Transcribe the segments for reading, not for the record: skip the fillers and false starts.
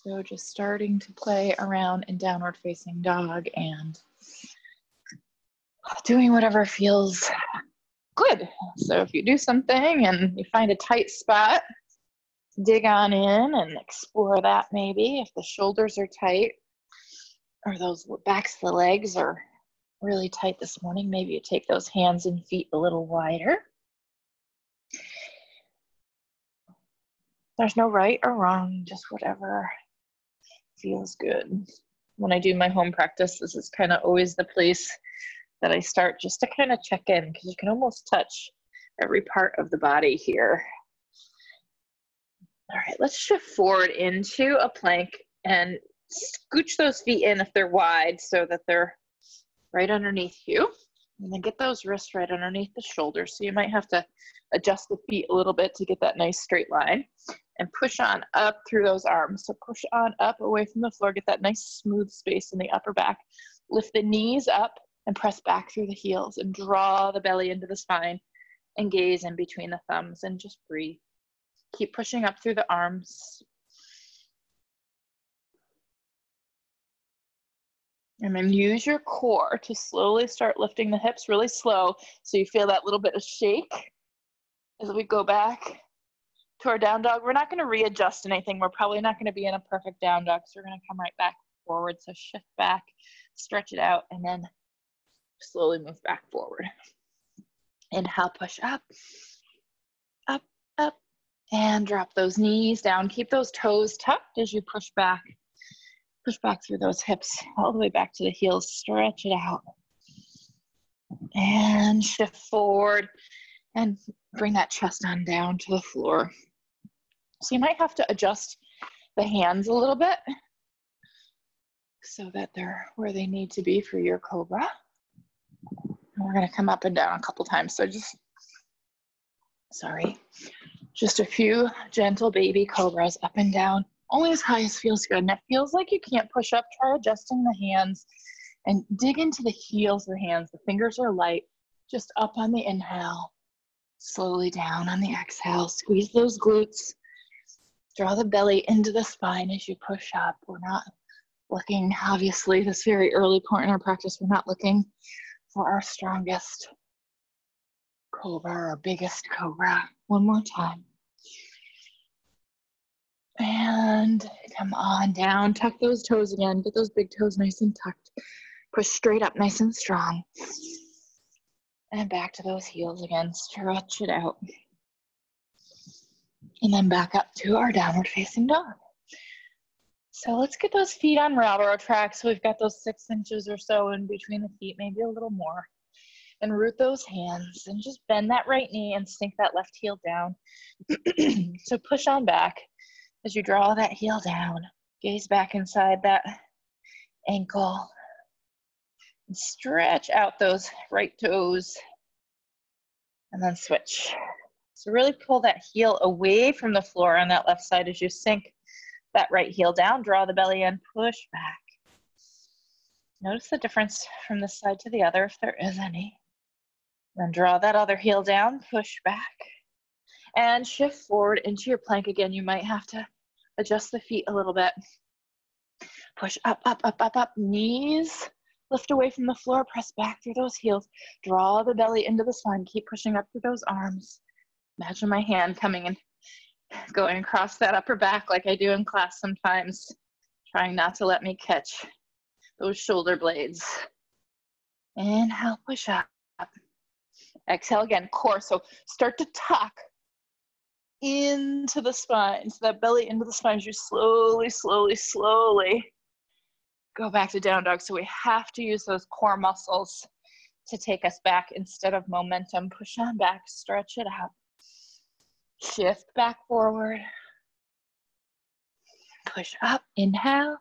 So just starting to play around in downward facing dog and doing whatever feels good. So if you do something and you find a tight spot, dig on in and explore that maybe. If the shoulders are tight or those backs of the legs are really tight this morning, maybe you take those hands and feet a little wider. There's no right or wrong, just whatever feels good. When I do my home practice, this is kind of always the place that I start just to kind of check in, because you can almost touch every part of the body here. All right, let's shift forward into a plank and scooch those feet in if they're wide so that they're right underneath you. And then get those wrists right underneath the shoulders. So you might have to adjust the feet a little bit to get that nice straight line. And push on up through those arms. So push on up away from the floor, get that nice smooth space in the upper back. Lift the knees up and press back through the heels and draw the belly into the spine and gaze in between the thumbs and just breathe. Keep pushing up through the arms. And then use your core to slowly start lifting the hips really slow so you feel that little bit of shake as we go back to our down dog. We're not going to readjust anything. We're probably not going to be in a perfect down dog, so we're going to come right back forward. So shift back, stretch it out, and then slowly move back forward. Inhale, push up, up, up, and drop those knees down. Keep those toes tucked as you push back through those hips all the way back to the heels. Stretch it out. And shift forward and bring that chest on down to the floor. So you might have to adjust the hands a little bit so that they're where they need to be for your cobra. And we're going to come up and down a couple times. So just a few gentle baby cobras up and down, only as high as feels good. And it feels like you can't push up, try adjusting the hands and dig into the heels of the hands. The fingers are light, just up on the inhale, slowly down on the exhale. Squeeze those glutes. Draw the belly into the spine as you push up. We're not looking, obviously, this very early point in our practice, we're not looking for our strongest cobra or biggest cobra. One more time. And come on down. Tuck those toes again. Get those big toes nice and tucked. Push straight up nice and strong. And back to those heels again. Stretch it out. And then back up to our downward facing dog. So let's get those feet on railroad tracks. So we've got those 6 inches or so in between the feet, maybe a little more. And root those hands and just bend that right knee and sink that left heel down. So push on back as you draw that heel down. Gaze back inside that ankle. And stretch out those right toes. And then switch. So really pull that heel away from the floor on that left side as you sink that right heel down. Draw the belly in, push back. Notice the difference from this side to the other, if there is any. Then draw that other heel down, push back. And shift forward into your plank again. You might have to adjust the feet a little bit. Push up, up, up, up, up. Knees lift away from the floor. Press back through those heels. Draw the belly into the spine. Keep pushing up through those arms. Imagine my hand coming and going across that upper back like I do in class sometimes, trying not to let me catch those shoulder blades. Inhale, push up. Exhale again, core. So start to tuck into the spine. So that belly into the spine as you slowly, slowly, slowly go back to down dog. So we have to use those core muscles to take us back instead of momentum. Push on back, stretch it out. Shift back forward. Push up, inhale.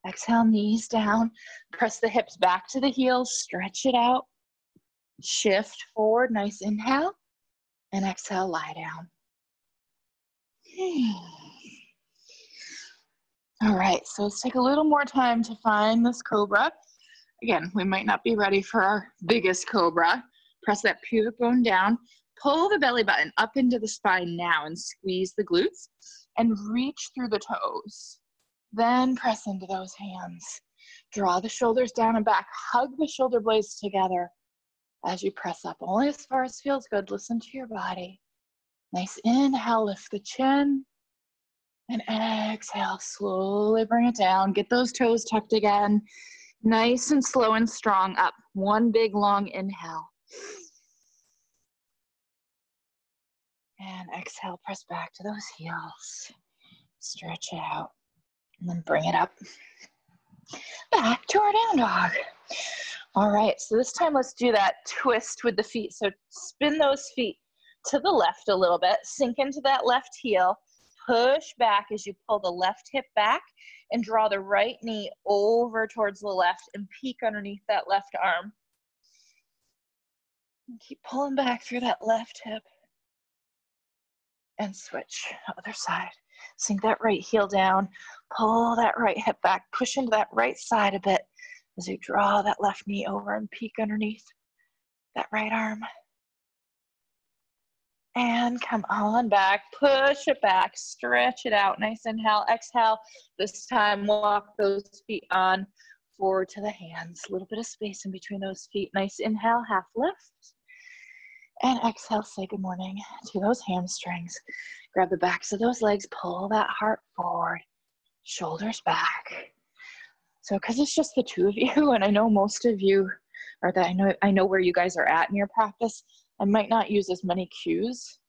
Exhale, knees down. Press the hips back to the heels, stretch it out. Shift forward, nice inhale. And exhale, lie down. All right, so let's take a little more time to find this cobra. Again, we might not be ready for our biggest cobra. Press that pubic bone down. Pull the belly button up into the spine now and squeeze the glutes and reach through the toes. Then press into those hands. Draw the shoulders down and back. Hug the shoulder blades together as you press up, only as far as feels good. Listen to your body. Nice inhale, lift the chin. And exhale, slowly bring it down. Get those toes tucked again. Nice and slow and strong up. One big long inhale. And exhale, press back to those heels. Stretch it out. And then bring it up. Back to our down dog. All right, so this time let's do that twist with the feet. So spin those feet to the left a little bit. Sink into that left heel. Push back as you pull the left hip back and draw the right knee over towards the left and peek underneath that left arm. And keep pulling back through that left hip. And switch, other side. Sink that right heel down, pull that right hip back, push into that right side a bit as you draw that left knee over and peek underneath that right arm. And come on back, push it back, stretch it out. Nice inhale, exhale. This time walk those feet on forward to the hands. A little bit of space in between those feet. Nice inhale, half lift. And exhale, say good morning to those hamstrings. Grab the backs of those legs, pull that heart forward, shoulders back. So because it's just the two of you, and I know most of you, or that I know where you guys are at in your practice, I might not use as many cues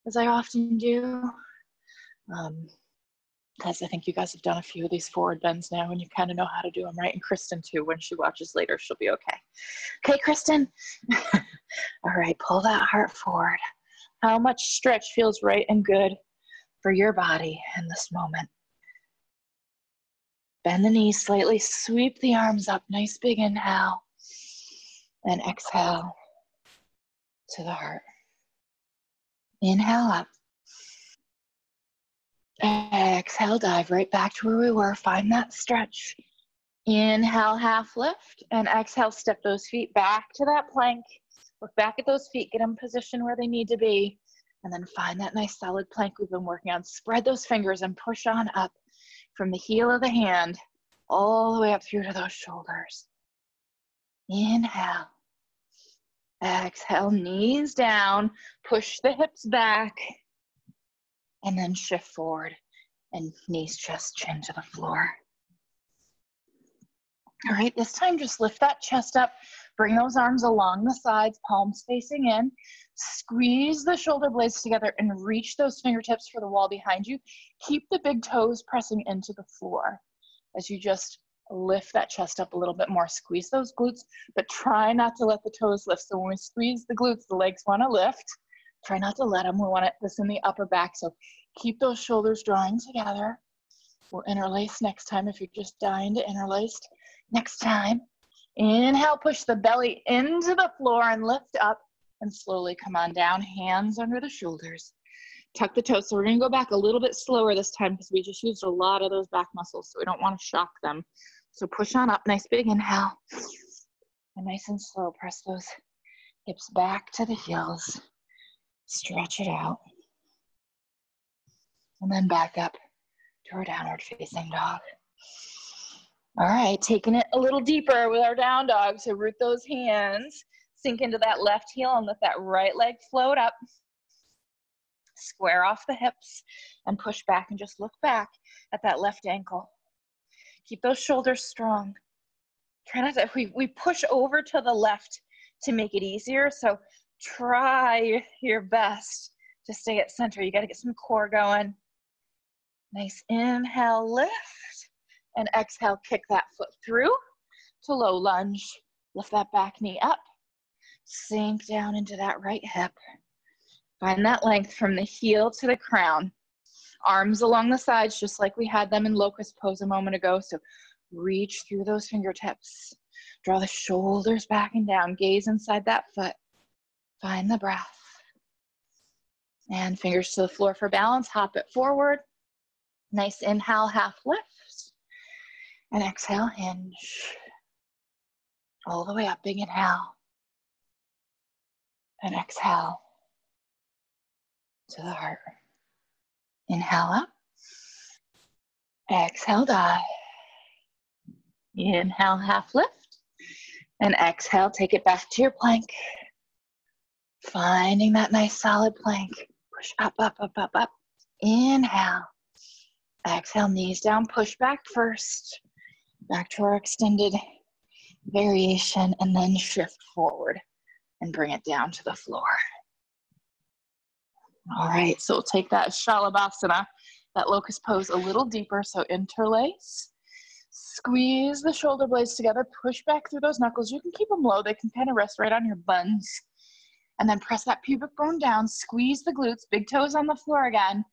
as I often do. Because I think you guys have done a few of these forward bends now and you kind of know how to do them, right? And Kristen too, when she watches later, she'll be okay. Okay, Kristen. All right, pull that heart forward. How much stretch feels right and good for your body in this moment? Bend the knees slightly, sweep the arms up. Nice big inhale. And exhale to the heart. Inhale up. Exhale, dive right back to where we were. Find that stretch. Inhale, half lift. And exhale, step those feet back to that plank. Look back at those feet. Get them positioned where they need to be. And then find that nice solid plank we've been working on. Spread those fingers and push on up from the heel of the hand all the way up through to those shoulders. Inhale. Exhale, knees down. Push the hips back. And then shift forward and knees, chest, chin to the floor. All right, this time just lift that chest up. Bring those arms along the sides, palms facing in. Squeeze the shoulder blades together and reach those fingertips for the wall behind you. Keep the big toes pressing into the floor as you just lift that chest up a little bit more. Squeeze those glutes, but try not to let the toes lift. So when we squeeze the glutes, the legs want to lift. Try not to let them. We want this in the upper back. So keep those shoulders drawing together. We'll interlace next time if you're just dying to interlace. Next time, inhale, push the belly into the floor and lift up and slowly come on down. Hands under the shoulders. Tuck the toes. So we're going to go back a little bit slower this time because we just used a lot of those back muscles. So we don't want to shock them. So push on up. Nice big inhale. And nice and slow. Press those hips back to the heels. Stretch it out. And then back up to our downward facing dog. All right, taking it a little deeper with our down dog. So root those hands, sink into that left heel and let that right leg float up. Square off the hips and push back and just look back at that left ankle. Keep those shoulders strong. Try not to, we push over to the left to make it easier. So try your best to stay at center. You got to get some core going. Nice inhale, lift, and exhale, kick that foot through to low lunge. Lift that back knee up, sink down into that right hip. Find that length from the heel to the crown. Arms along the sides, just like we had them in locust pose a moment ago. So reach through those fingertips. Draw the shoulders back and down. Gaze inside that foot. Find the breath. And fingers to the floor for balance. Hop it forward. Nice inhale, half lift. And exhale, hinge. All the way up, big inhale. And exhale to the heart. Inhale up. Exhale, dive. Inhale, half lift. And exhale, take it back to your plank. Finding that nice solid plank. Push up, up, up, up, up. Inhale. Exhale, knees down, push back first. Back to our extended variation, and then shift forward and bring it down to the floor. All right, so we'll take that shalabhasana, that locust pose, a little deeper. So interlace, squeeze the shoulder blades together, push back through those knuckles. You can keep them low. They can kind of rest right on your buns. And then press that pubic bone down, squeeze the glutes, big toes on the floor again.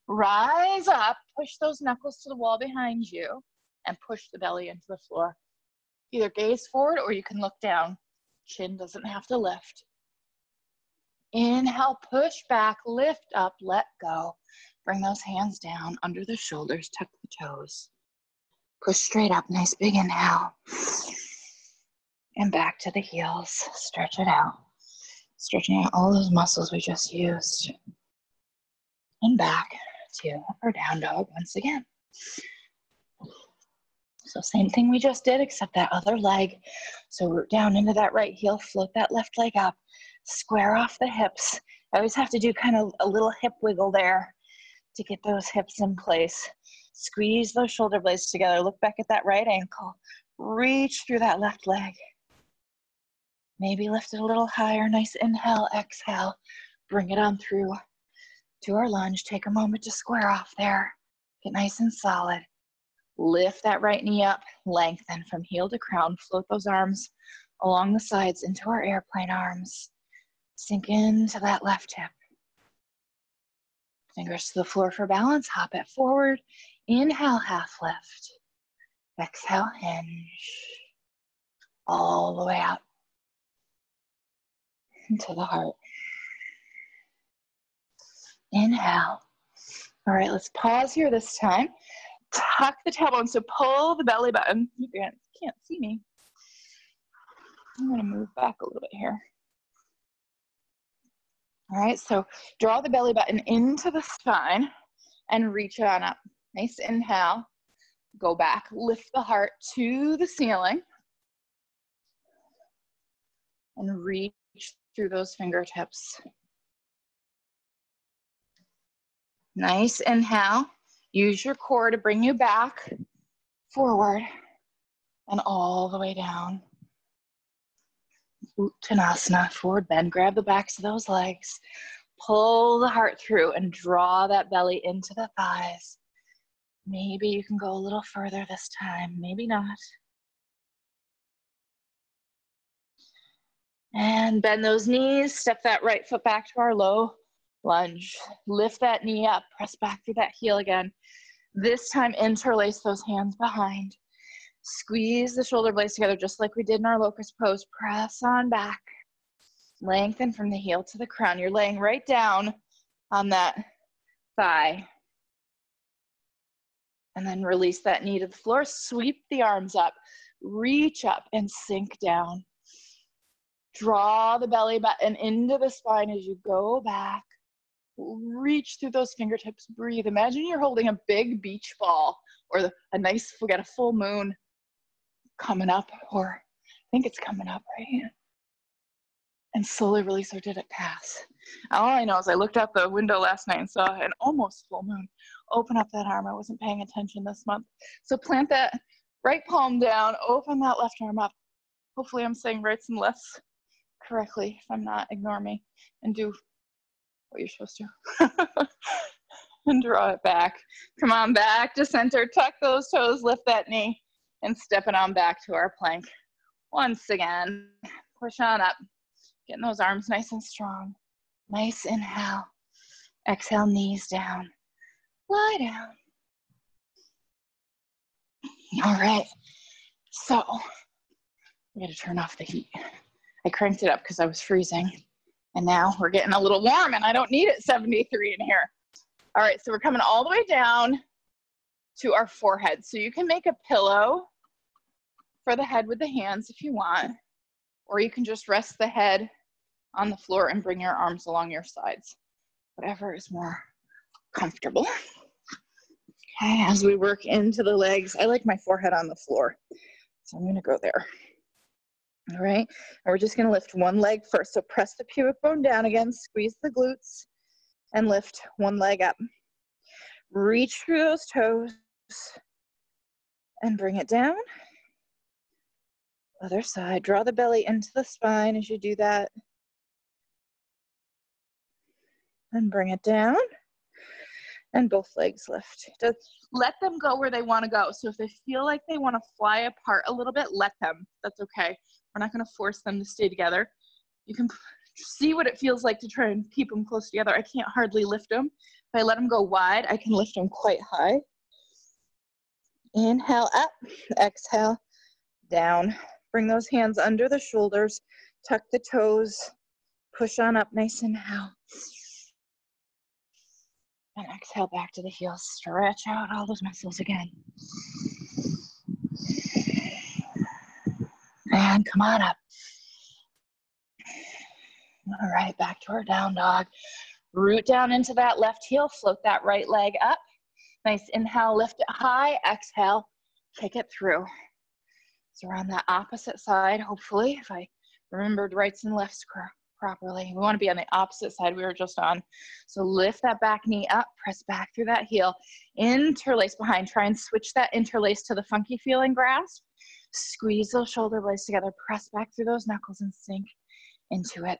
Rise up, push those knuckles to the wall behind you, and push the belly into the floor. Either gaze forward or you can look down. Chin doesn't have to lift. Inhale, push back, lift up, let go. Bring those hands down under the shoulders, tuck the toes. Push straight up, nice big inhale. And back to the heels, stretch it out. Stretching out all those muscles we just used. And back to our down dog once again. So same thing we just did, except that other leg. So root down into that right heel, float that left leg up, square off the hips. I always have to do kind of a little hip wiggle there to get those hips in place. Squeeze those shoulder blades together. Look back at that right ankle. Reach through that left leg. Maybe lift it a little higher. Nice inhale, exhale. Bring it on through to our lunge. Take a moment to square off there. Get nice and solid. Lift that right knee up, lengthen from heel to crown. Float those arms along the sides into our airplane arms. Sink into that left hip. Fingers to the floor for balance. Hop it forward. Inhale, half lift. Exhale, hinge. All the way out into the heart. Inhale. All right, let's pause here this time. Tuck the tailbone, so pull the belly button. You can't see me. I'm gonna move back a little bit here. All right, so draw the belly button into the spine and reach it on up. Nice inhale. Go back, lift the heart to the ceiling. And reach through those fingertips. Nice inhale. Use your core to bring you back, forward, and all the way down. Uttanasana, forward bend. Grab the backs of those legs. Pull the heart through and draw that belly into the thighs. Maybe you can go a little further this time, maybe not. And bend those knees, step that right foot back to our low lunge. Lift that knee up, press back through that heel again. This time, interlace those hands behind. Squeeze the shoulder blades together just like we did in our locust pose. Press on back. Lengthen from the heel to the crown. You're laying right down on that thigh. And then release that knee to the floor. Sweep the arms up. Reach up and sink down. Draw the belly button into the spine as you go back. Reach through those fingertips, breathe. Imagine you're holding a big beach ball or a nice, we got a full moon coming up, or I think it's coming up, right? And slowly release, or did it pass? All I know is I looked out the window last night and saw an almost full moon. Open up that arm. I wasn't paying attention this month. So plant that right palm down, open that left arm up. Hopefully I'm saying rights and lefts correctly. If I'm not, ignore me and do what you're supposed to. And draw it back. Come on back to center. Tuck those toes, lift that knee, and step it on back to our plank. Once again, push on up. Getting those arms nice and strong. Nice inhale. Exhale, knees down. Lie down. All right. So, we got to turn off the heat. I cranked it up because I was freezing. And now we're getting a little warm and I don't need it 73 in here. All right, so we're coming all the way down to our forehead. So you can make a pillow for the head with the hands if you want, or you can just rest the head on the floor and bring your arms along your sides. Whatever is more comfortable. Okay, as we work into the legs, I like my forehead on the floor, so I'm gonna go there. All right, and we're just gonna lift one leg first. So press the pubic bone down again, squeeze the glutes, and lift one leg up. Reach through those toes and bring it down. Other side, draw the belly into the spine as you do that. And bring it down. And both legs lift. Just let them go where they want to go. So if they feel like they want to fly apart a little bit, let them. That's okay. We're not going to force them to stay together. You can see what it feels like to try and keep them close together. I can't hardly lift them. If I let them go wide, I can lift them quite high. Inhale up, exhale down. Bring those hands under the shoulders, tuck the toes, push on up, nice inhale. And exhale back to the heels. Stretch out all those muscles again. And come on up. All right, back to our down dog. Root down into that left heel, float that right leg up. Nice inhale, lift it high. Exhale, kick it through. So we're on that opposite side, hopefully, if I remembered rights and lefts properly. We want to be on the opposite side we were just on. So lift that back knee up, press back through that heel, interlace behind. Try and switch that interlace to the funky feeling grasp. Squeeze those shoulder blades together, press back through those knuckles and sink into it.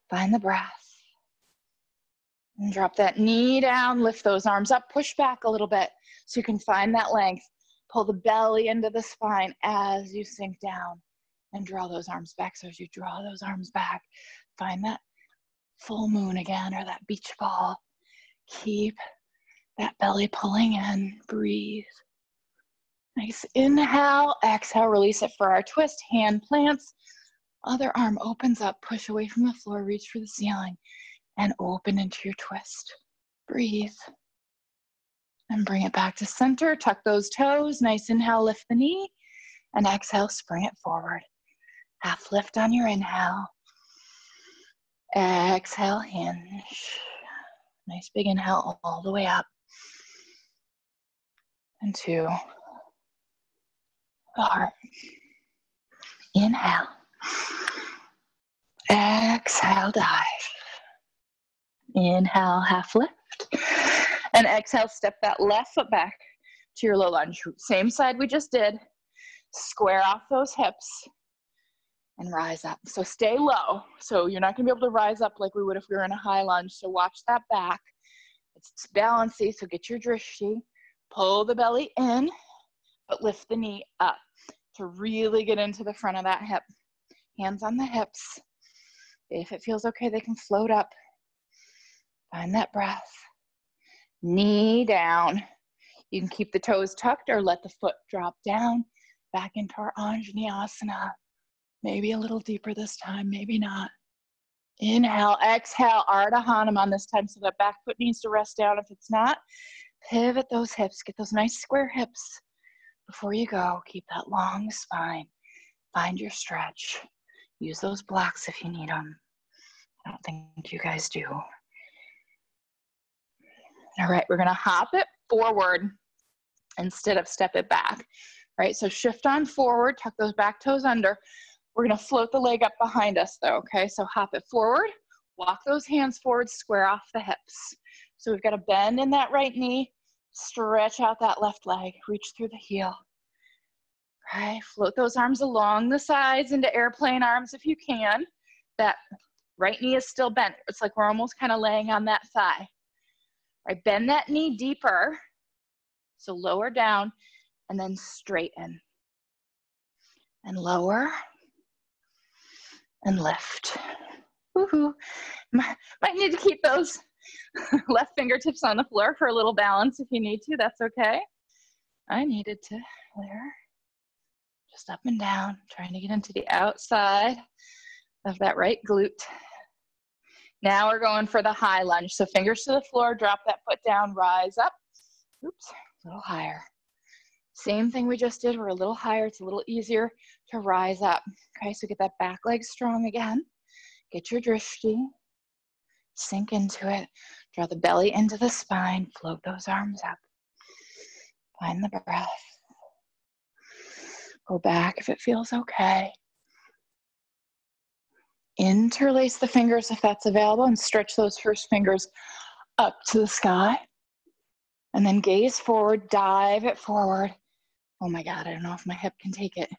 Find the breath. And drop that knee down, lift those arms up, push back a little bit so you can find that length. Pull the belly into the spine as you sink down and draw those arms back. So as you draw those arms back, find that full moon again or that beach ball. Keep that belly pulling in, breathe. Nice inhale, exhale, release it for our twist. Hand plants, other arm opens up, push away from the floor, reach for the ceiling and open into your twist. Breathe. And bring it back to center, tuck those toes, nice inhale, lift the knee, and exhale, spring it forward. Half lift on your inhale. Exhale, hinge. Nice big inhale all the way up. And to the heart. Inhale. Exhale, dive. Inhale, half lift. And exhale, step that left foot back to your low lunge. Same side we just did. Square off those hips and rise up. So stay low. So you're not gonna be able to rise up like we would if we were in a high lunge. So watch that back. It's bouncy, so get your drishti. Pull the belly in, but lift the knee up to really get into the front of that hip. Hands on the hips. If it feels okay, they can float up. Find that breath. Knee down. You can keep the toes tucked or let the foot drop down back into our Anjaneyasana. Maybe a little deeper this time, maybe not. Inhale, exhale, Ardha Hanuman this time, so that back foot needs to rest down. If it's not, pivot those hips, get those nice square hips before you go. Keep that long spine. Find your stretch. Use those blocks if you need them. I don't think you guys do. All right, we're gonna hop it forward instead of step it back. All right, so shift on forward, tuck those back toes under. We're gonna float the leg up behind us though, okay? So hop it forward, walk those hands forward, square off the hips. So we've got a bend in that right knee, stretch out that left leg, reach through the heel. Okay, float those arms along the sides into airplane arms if you can. That right knee is still bent. It's like we're almost kind of laying on that thigh. All right, bend that knee deeper. So lower down and then straighten. And lower and lift. Woohoo. Might need to keep those left fingertips on the floor for a little balance if you need to. That's okay. I needed to there. Just up and down, trying to get into the outside of that right glute. Now we're going for the high lunge. So fingers to the floor, drop that foot down, rise up. Oops, a little higher. Same thing we just did, we're a little higher. It's a little easier to rise up. Okay, so get that back leg strong again. Get your drishti, sink into it. Draw the belly into the spine, float those arms up. Find the breath. Go back if it feels okay. Interlace the fingers if that's available and stretch those first fingers up to the sky. And then gaze forward, dive it forward. Oh my God, I don't know if my hip can take it.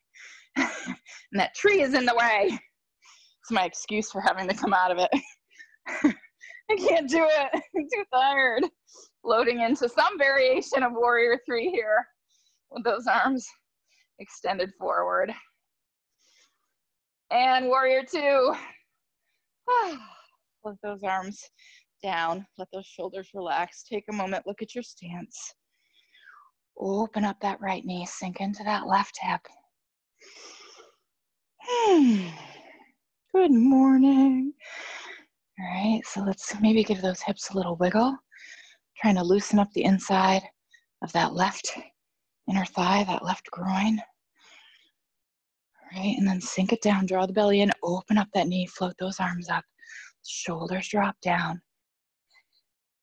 And that tree is in the way. It's my excuse for having to come out of it. I can't do it. I'm too tired. Floating into some variation of warrior 3 here with those arms extended forward. And warrior 2. Let those arms down. Let those shoulders relax. Take a moment. Look at your stance. Open up that right knee. Sink into that left hip. Good morning. All right, so let's maybe give those hips a little wiggle. Trying to loosen up the inside of that left inner thigh, that left groin. All right, and then sink it down. Draw the belly in. Open up that knee. Float those arms up. Shoulders drop down.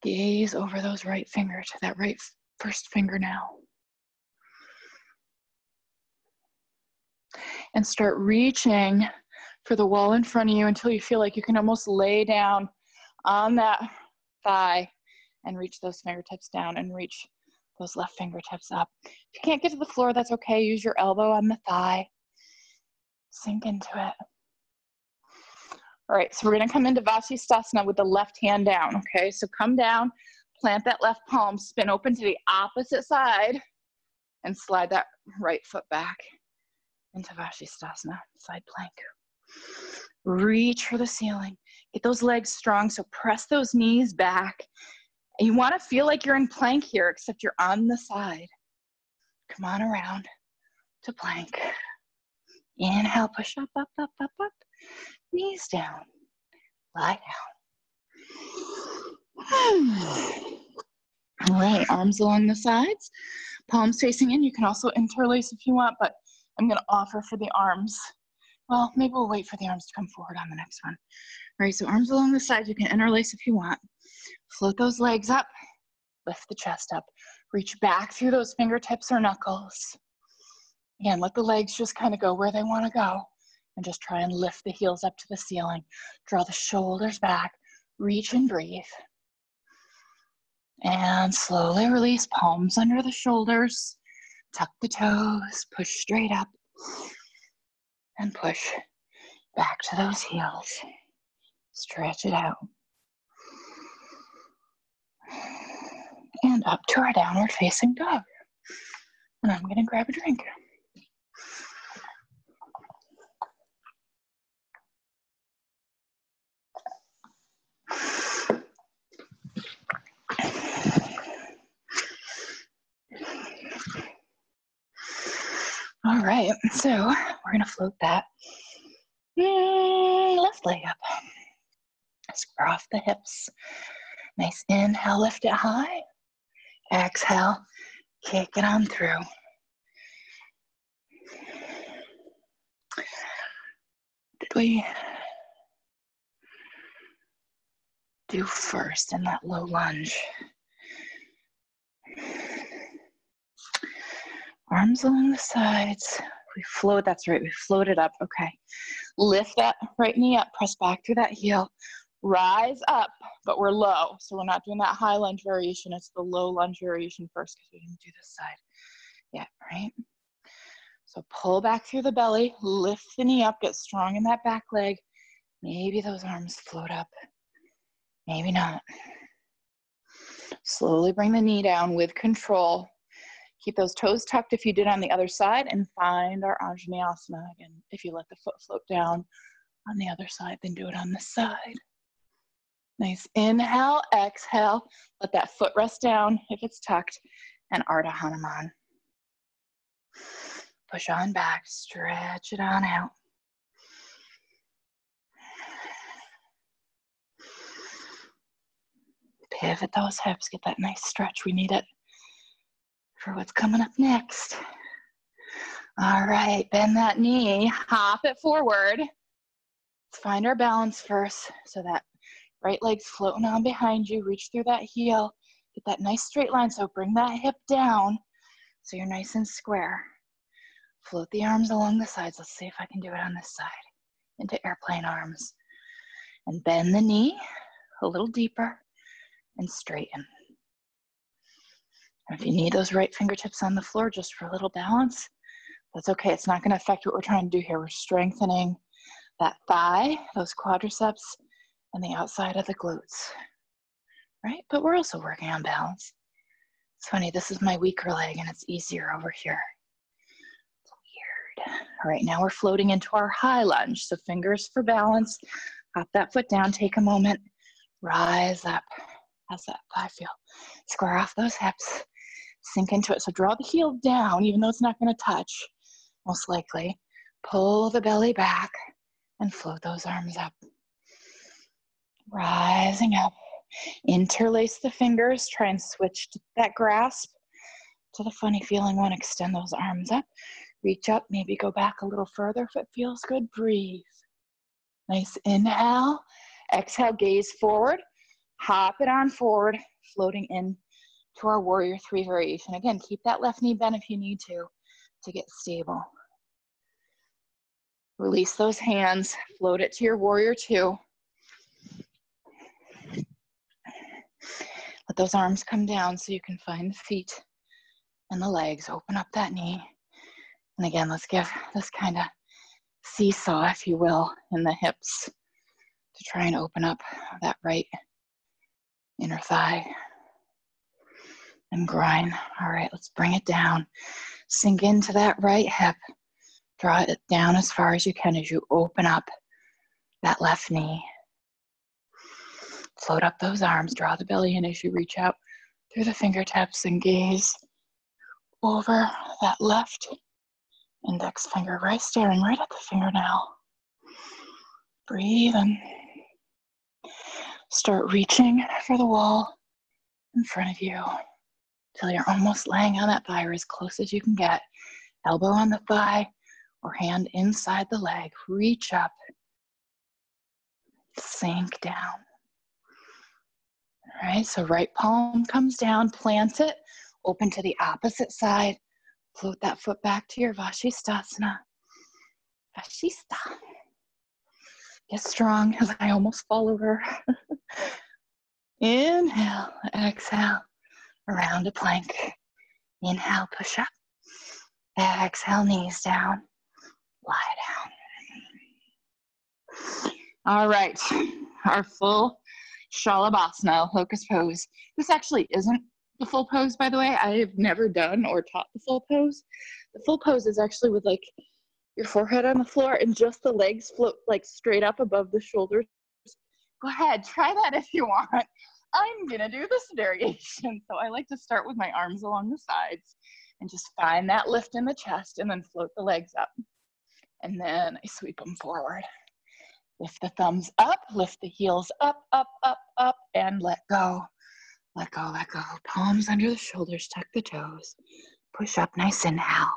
Gaze over those right fingers to that right first finger now. And start reaching for the wall in front of you until you feel like you can almost lay down on that thigh and reach those fingertips down and reach those left fingertips up. If you can't get to the floor, that's okay. Use your elbow on the thigh. Sink into it. All right, so we're gonna come into Vasisthasana with the left hand down, okay? So come down, plant that left palm, spin open to the opposite side, and slide that right foot back into Vasisthasana, side plank. Reach for the ceiling. Get those legs strong, so press those knees back. And you wanna feel like you're in plank here, except you're on the side. Come on around to plank. Inhale, push up, up, up, up, up. Knees down, lie down. All right, arms along the sides, palms facing in. You can also interlace if you want, but I'm gonna offer for the arms. Well, maybe we'll wait for the arms to come forward on the next one. All right, so arms along the sides, you can interlace if you want. Float those legs up, lift the chest up. Reach back through those fingertips or knuckles. Again, let the legs just kind of go where they wanna go. And just try and lift the heels up to the ceiling. Draw the shoulders back, reach and breathe. And slowly release, palms under the shoulders. Tuck the toes, push straight up. And push back to those heels. Stretch it out. And up to our downward facing dog. And I'm gonna grab a drink. All right, so we're gonna float that left leg up. Square off the hips. Nice inhale, lift it high. Exhale, kick it on through. Did we do first in that low lunge? Arms along the sides. We float, that's right, we floated up, okay. Lift that right knee up, press back through that heel. Rise up, but we're low, so we're not doing that high lunge variation. It's the low lunge variation first because we didn't do this side yet, right? So pull back through the belly, lift the knee up, get strong in that back leg. Maybe those arms float up, maybe not. Slowly bring the knee down with control. Keep those toes tucked if you did on the other side, and find our Anjaneyasana. Again, if you let the foot float down on the other side, then do it on this side. Nice inhale, exhale. Let that foot rest down if it's tucked, and Ardha Hanuman. Push on back, stretch it on out. Pivot those hips, get that nice stretch. We need it for what's coming up next. All right, bend that knee, hop it forward. Let's find our balance first. So that Right leg's floating on behind you. Reach through that heel. Get that nice straight line. So bring that hip down so you're nice and square. Float the arms along the sides. Let's see if I can do it on this side. Into airplane arms. And bend the knee a little deeper and straighten. And if you need those right fingertips on the floor just for a little balance, that's okay. It's not going to affect what we're trying to do here. We're strengthening that thigh, those quadriceps, and the outside of the glutes, right? But we're also working on balance. It's funny, this is my weaker leg and it's easier over here. It's weird. All right, now we're floating into our high lunge. So fingers for balance. Hop that foot down, take a moment, rise up. How's that thigh feel? Square off those hips, sink into it. So draw the heel down, even though it's not gonna touch, most likely. Pull the belly back and float those arms up. Rising up. Interlace the fingers, try and switch to that grasp to the funny feeling one. Extend those arms up. Reach up, maybe go back a little further if it feels good. Breathe. Nice inhale. Exhale, gaze forward. Hop it on forward, floating in to our warrior three variation. Again, keep that left knee bent if you need to get stable. Release those hands, float it to your warrior two. Let those arms come down so you can find the feet and the legs. Open up that knee. And again, let's give this kind of seesaw, if you will, in the hips to try and open up that right inner thigh and grind. All right, let's bring it down. Sink into that right hip. Draw it down as far as you can as you open up that left knee. Float up those arms. Draw the belly in as you reach out through the fingertips and gaze over that left index finger, right, staring right at the fingernail. Breathe in. Start reaching for the wall in front of you till you're almost laying on that thigh or as close as you can get. Elbow on the thigh or hand inside the leg. Reach up. Sink down. All right, so right palm comes down, plant it, open to the opposite side. Float that foot back to your Vashisthasana. Vashista. Get strong as I almost fall over. Inhale, exhale, around a plank. Inhale, push up. Exhale, knees down. Lie down. All right, our full Shalabhasana, locust pose. This actually isn't the full pose, by the way. I have never done or taught the full pose. The full pose is actually with like your forehead on the floor and just the legs float like straight up above the shoulders. Go ahead, try that if you want. I'm gonna do this variation. So I like to start with my arms along the sides and just find that lift in the chest and then float the legs up. And then I sweep them forward. Lift the thumbs up, lift the heels up, up, up, up, and let go. Let go, let go. Palms under the shoulders, tuck the toes. Push up, nice inhale.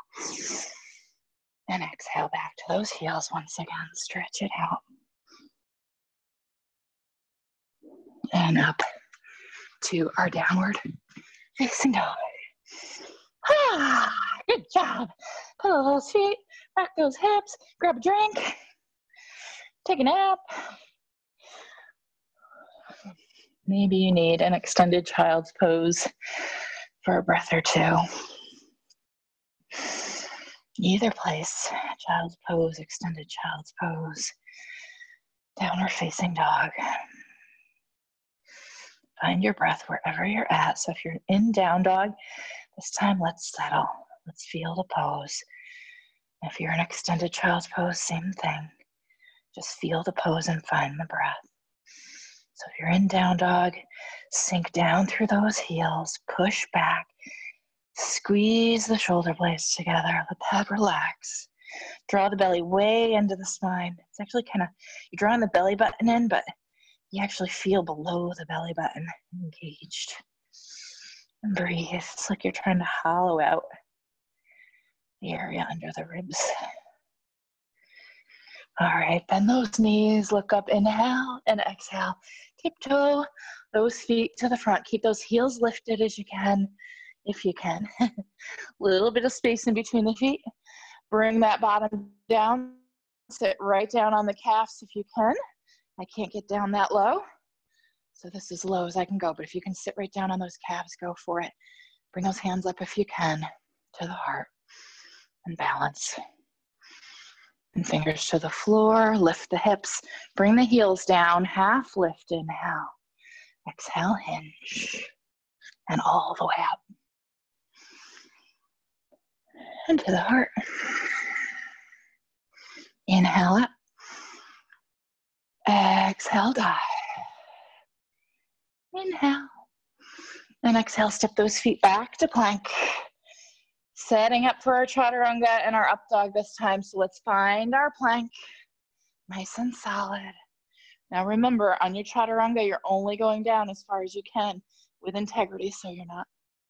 And exhale back to those heels once again. Stretch it out. And up to our downward facing dog. Ah, good job. Pull those feet, rock those hips, grab a drink, take a nap. Maybe you need an extended child's pose for a breath or two. Either place, child's pose, extended child's pose, downward facing dog. Find your breath wherever you're at. So if you're in down dog, this time let's settle. Let's feel the pose. If you're in extended child's pose, same thing. Just feel the pose and find the breath. So if you're in down dog, sink down through those heels, push back, squeeze the shoulder blades together, let the head relax. Draw the belly way into the spine. It's actually kind of, you're drawing the belly button in, but you actually feel below the belly button engaged. And breathe. It's like you're trying to hollow out the area under the ribs. All right, bend those knees, look up, inhale and exhale. Tiptoe those feet to the front. Keep those heels lifted as you can, if you can. Little bit of space in between the feet. Bring that bottom down. Sit right down on the calves if you can. I can't get down that low, so this is as low as I can go, but if you can sit right down on those calves, go for it. Bring those hands up if you can to the heart and balance. And fingers to the floor, lift the hips, bring the heels down, half lift, inhale. Exhale, hinge, and all the way up. And to the heart. Inhale up. Exhale, dive. Inhale. And exhale, step those feet back to plank. Setting up for our chaturanga and our up dog this time. So let's find our plank. Nice and solid. Now remember, on your chaturanga, you're only going down as far as you can with integrity, so you're not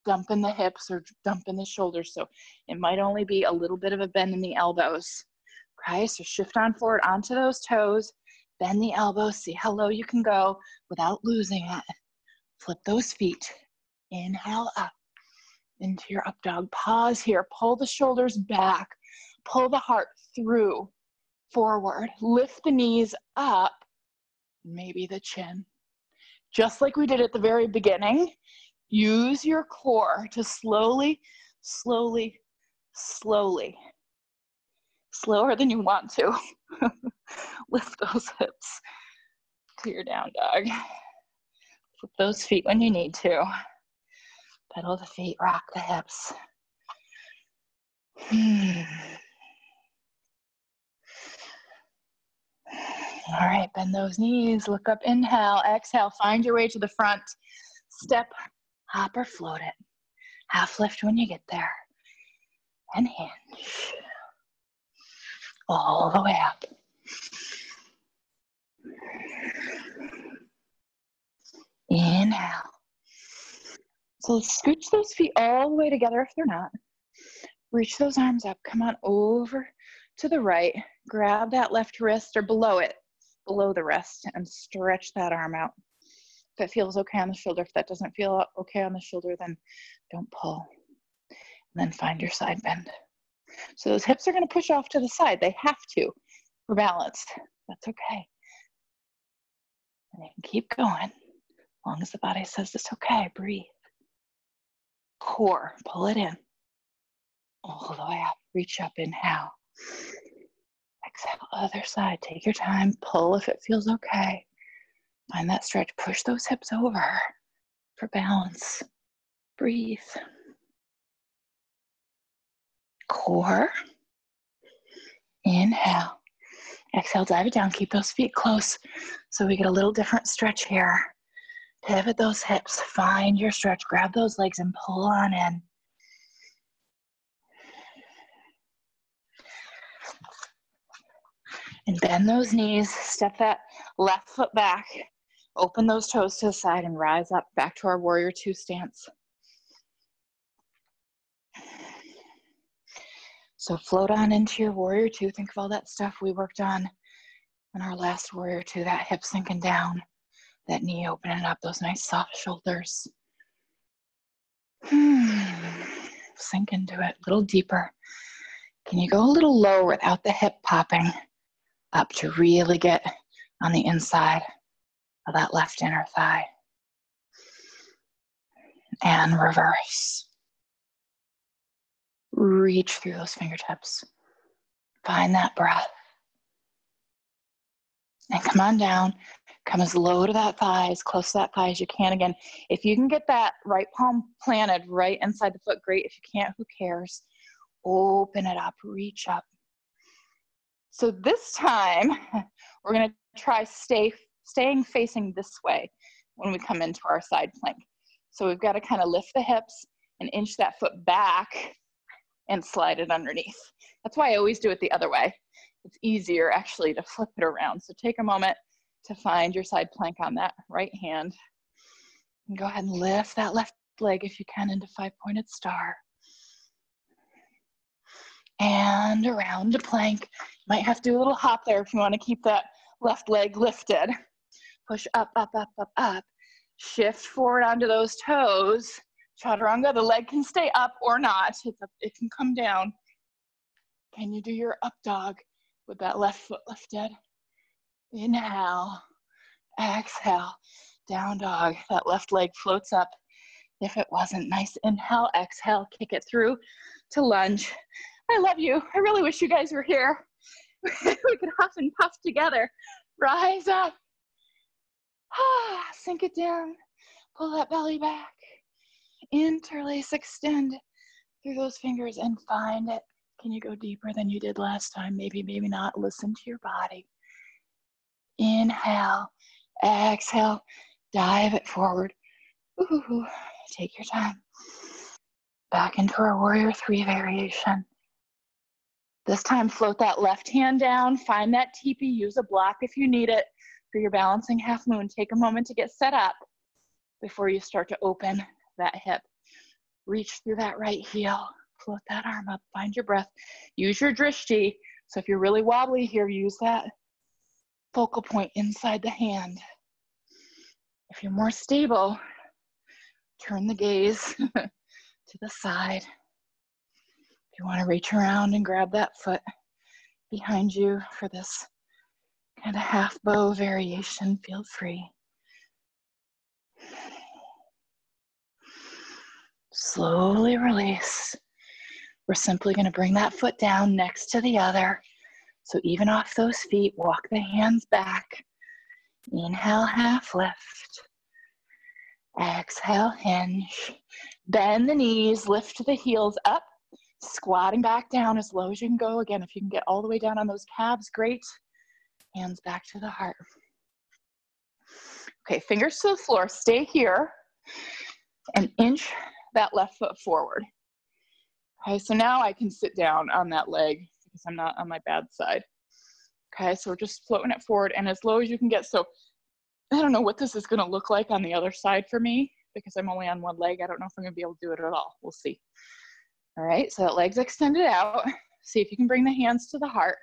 dumping the hips or dumping the shoulders. So it might only be a little bit of a bend in the elbows. Okay, so shift on forward onto those toes. Bend the elbows, see how low you can go without losing it. Flip those feet. Inhale up into your up dog. Pause here. Pull the shoulders back. Pull the heart through, forward. Lift the knees up, maybe the chin. Just like we did at the very beginning, use your core to slowly, slowly, slowly, slower than you want to, lift those hips to your down dog. Flip those feet when you need to. Pedal the feet, rock the hips. All right, bend those knees, look up, inhale, exhale, find your way to the front. Step, hop or float it. Half lift when you get there. And hinge. All the way up. Inhale. So let's scooch those feet all the way together if they're not. Reach those arms up. Come on over to the right. Grab that left wrist or below it, below the wrist, and stretch that arm out. If it feels okay on the shoulder, if that doesn't feel okay on the shoulder, then don't pull. And then find your side bend. So those hips are going to push off to the side. They have to for balance. That's okay. And you can keep going as long as the body says it's okay. Breathe. Core, pull it in. All the way up. Reach up, inhale. Exhale, other side. Take your time. Pull if it feels okay. Find that stretch. Push those hips over for balance. Breathe. Core. Inhale. Exhale, dive it down. Keep those feet close so we get a little different stretch here. Pivot those hips. Find your stretch. Grab those legs and pull on in. And bend those knees. Step that left foot back. Open those toes to the side and rise up back to our warrior two stance. So float on into your warrior two. Think of all that stuff we worked on in our last warrior two. That hip sinking down, that knee opening up, those nice soft shoulders. Sink into it a little deeper. Can you go a little lower without the hip popping up to really get on the inside of that left inner thigh? And reverse. Reach through those fingertips. Find that breath. And come on down. Come as low to that thigh, as close to that thigh as you can. Again, if you can get that right palm planted right inside the foot, great. If you can't, who cares? Open it up, reach up. So this time, we're gonna try staying facing this way when we come into our side plank. So we've gotta kind of lift the hips and inch that foot back and slide it underneath. That's why I always do it the other way. It's easier actually to flip it around. So take a moment to find your side plank on that right hand. And go ahead and lift that left leg if you can into five-pointed star. And around to plank. You might have to do a little hop there if you want to keep that left leg lifted. Push up, up, up, up, up. Shift forward onto those toes. Chaturanga, the leg can stay up or not. It can come down. Can you do your up dog with that left foot lifted? Inhale, exhale, down dog. That left leg floats up. If it wasn't, nice inhale, exhale, kick it through to lunge. I love you. I really wish you guys were here. We could huff and puff together. Rise up. Sink it down. Pull that belly back. Interlace, extend through those fingers and find it. Can you go deeper than you did last time? Maybe, maybe not. Listen to your body. Inhale, exhale, dive it forward. Ooh, take your time. Back into our warrior 3 variation. This time, float that left hand down. Find that teepee. Use a block if you need it for your balancing half moon. Take a moment to get set up before you start to open that hip. Reach through that right heel. Float that arm up. Find your breath. Use your drishti. So if you're really wobbly here, use that focal point inside the hand. If you're more stable, turn the gaze to the side. If you want to reach around and grab that foot behind you for this kind of half bow variation, feel free. Slowly release. We're simply going to bring that foot down next to the other. So even off those feet, walk the hands back. Inhale, half lift. Exhale, hinge. Bend the knees, lift the heels up. Squatting back down as low as you can go. Again, if you can get all the way down on those calves, great. Hands back to the heart. Okay, fingers to the floor. Stay here and inch that left foot forward. Okay, so now I can sit down on that leg because I'm not on my bad side. Okay, so we're just floating it forward and as low as you can get. So I don't know what this is going to look like on the other side for me because I'm only on one leg. I don't know if I'm going to be able to do it at all. We'll see. All right, so that leg's extended out. See if you can bring the hands to the heart.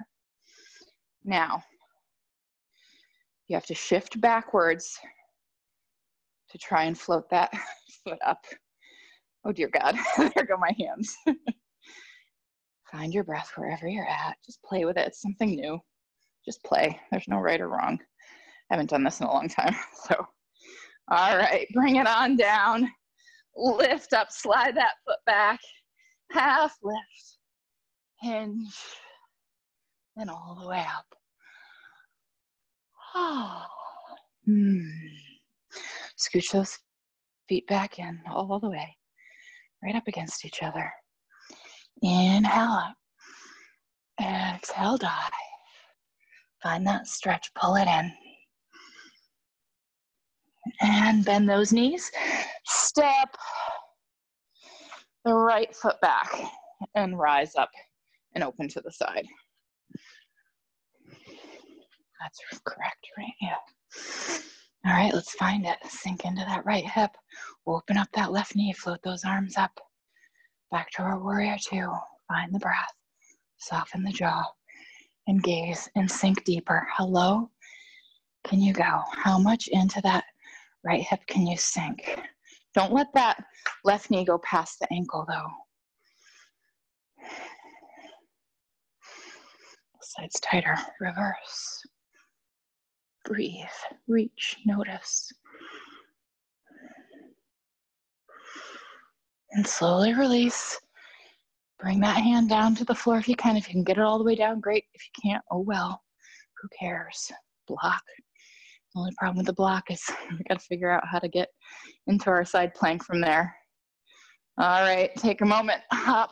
Now, you have to shift backwards to try and float that foot up. Oh dear God, there go my hands. Find your breath wherever you're at. Just play with it. It's something new. Just play. There's no right or wrong. I haven't done this in a long time. So, all right, bring it on down. Lift up, slide that foot back. Half lift, hinge, and all the way up. Scooch those feet back in all the way, right up against each other. Inhale up, exhale, dive. Find that stretch, pull it in. And bend those knees. Step the right foot back and rise up and open to the side. That's correct, right? Yeah. All right, let's find it. Sink into that right hip. Open up that left knee. Float those arms up. Back to our warrior 2. Find the breath. Soften the jaw and gaze and sink deeper. How low can you go? How much into that right hip can you sink? Don't let that left knee go past the ankle though. Side's tighter. Reverse. Breathe. Reach. Notice. And slowly release. Bring that hand down to the floor if you can. If you can get it all the way down, great. If you can't, oh well. Who cares? Block. The only problem with the block is we got to figure out how to get into our side plank from there. All right, take a moment. Hop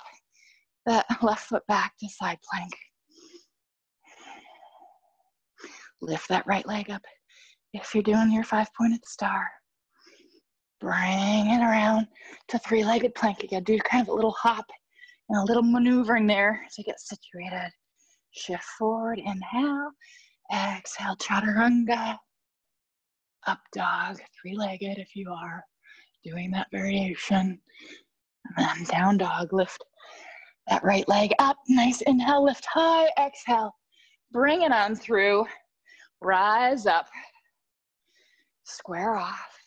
that left foot back to side plank. Lift that right leg up. If you're doing your 5-pointed star, bring it around to 3-legged plank again. Do kind of a little hop and a little maneuvering there to get situated. Shift forward, inhale, exhale, chaturanga. Up dog, 3-legged if you are doing that variation. And then down dog, lift that right leg up. Nice inhale, lift high, exhale. Bring it on through, rise up. Square off.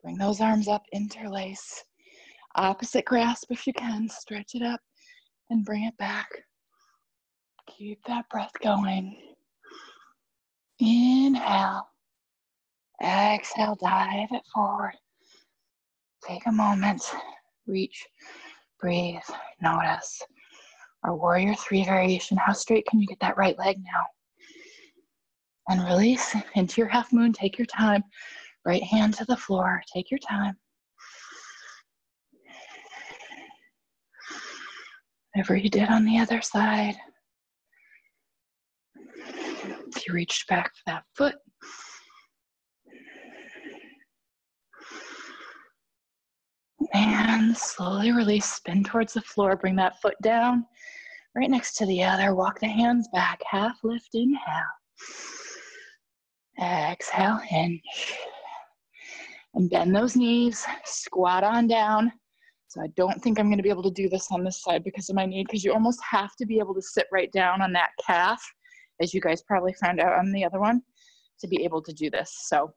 Bring those arms up, interlace. Opposite grasp if you can. Stretch it up and bring it back. Keep that breath going. Inhale. Exhale, dive it forward. Take a moment. Reach, breathe, notice. Our warrior 3 variation. How straight can you get that right leg now? And release into your half moon. Take your time. Right hand to the floor. Take your time. Whatever you did on the other side. If you reached back for that foot. And slowly release, spin towards the floor. Bring that foot down right next to the other. Walk the hands back. Half lift, inhale. Exhale, hinge. And bend those knees. Squat on down. So I don't think I'm going to be able to do this on this side because of my knee, because you almost have to be able to sit right down on that calf, as you guys probably found out on the other one, to be able to do this. So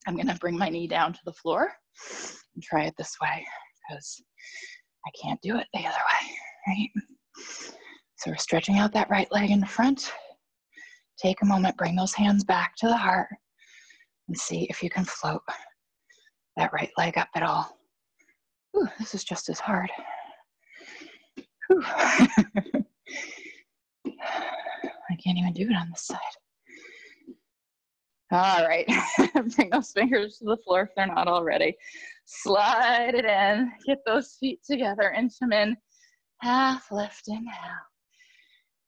I'm going to bring my knee down to the floor and try it this way because I can't do it the other way, right? So we're stretching out that right leg in the front. Take a moment, bring those hands back to the heart and see if you can float that right leg up at all. Ooh, this is just as hard. I can't even do it on this side. All right, bring those fingers to the floor if they're not already. Slide it in, get those feet together, inch them in. Half lift, inhale.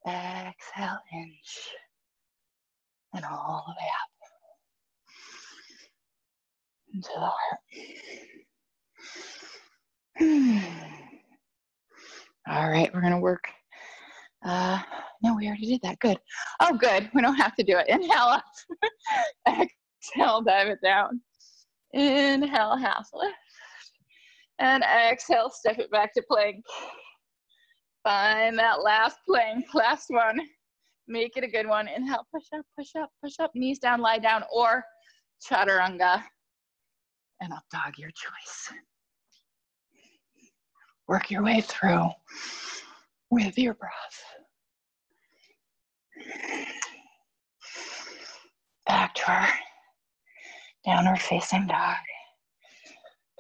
Exhale, hinge. And all the way up. Into the heart. All right, we're gonna work. No, we already did that, good. Oh, good, we don't have to do it. Inhale up, exhale, dive it down. Inhale, half lift. And exhale, step it back to plank. Find that last plank, last one. Make it a good one. Inhale, push up, push up, push up. Knees down, lie down, or chaturanga. And up dog, your choice. Work your way through with your breath. Back to our downward facing dog.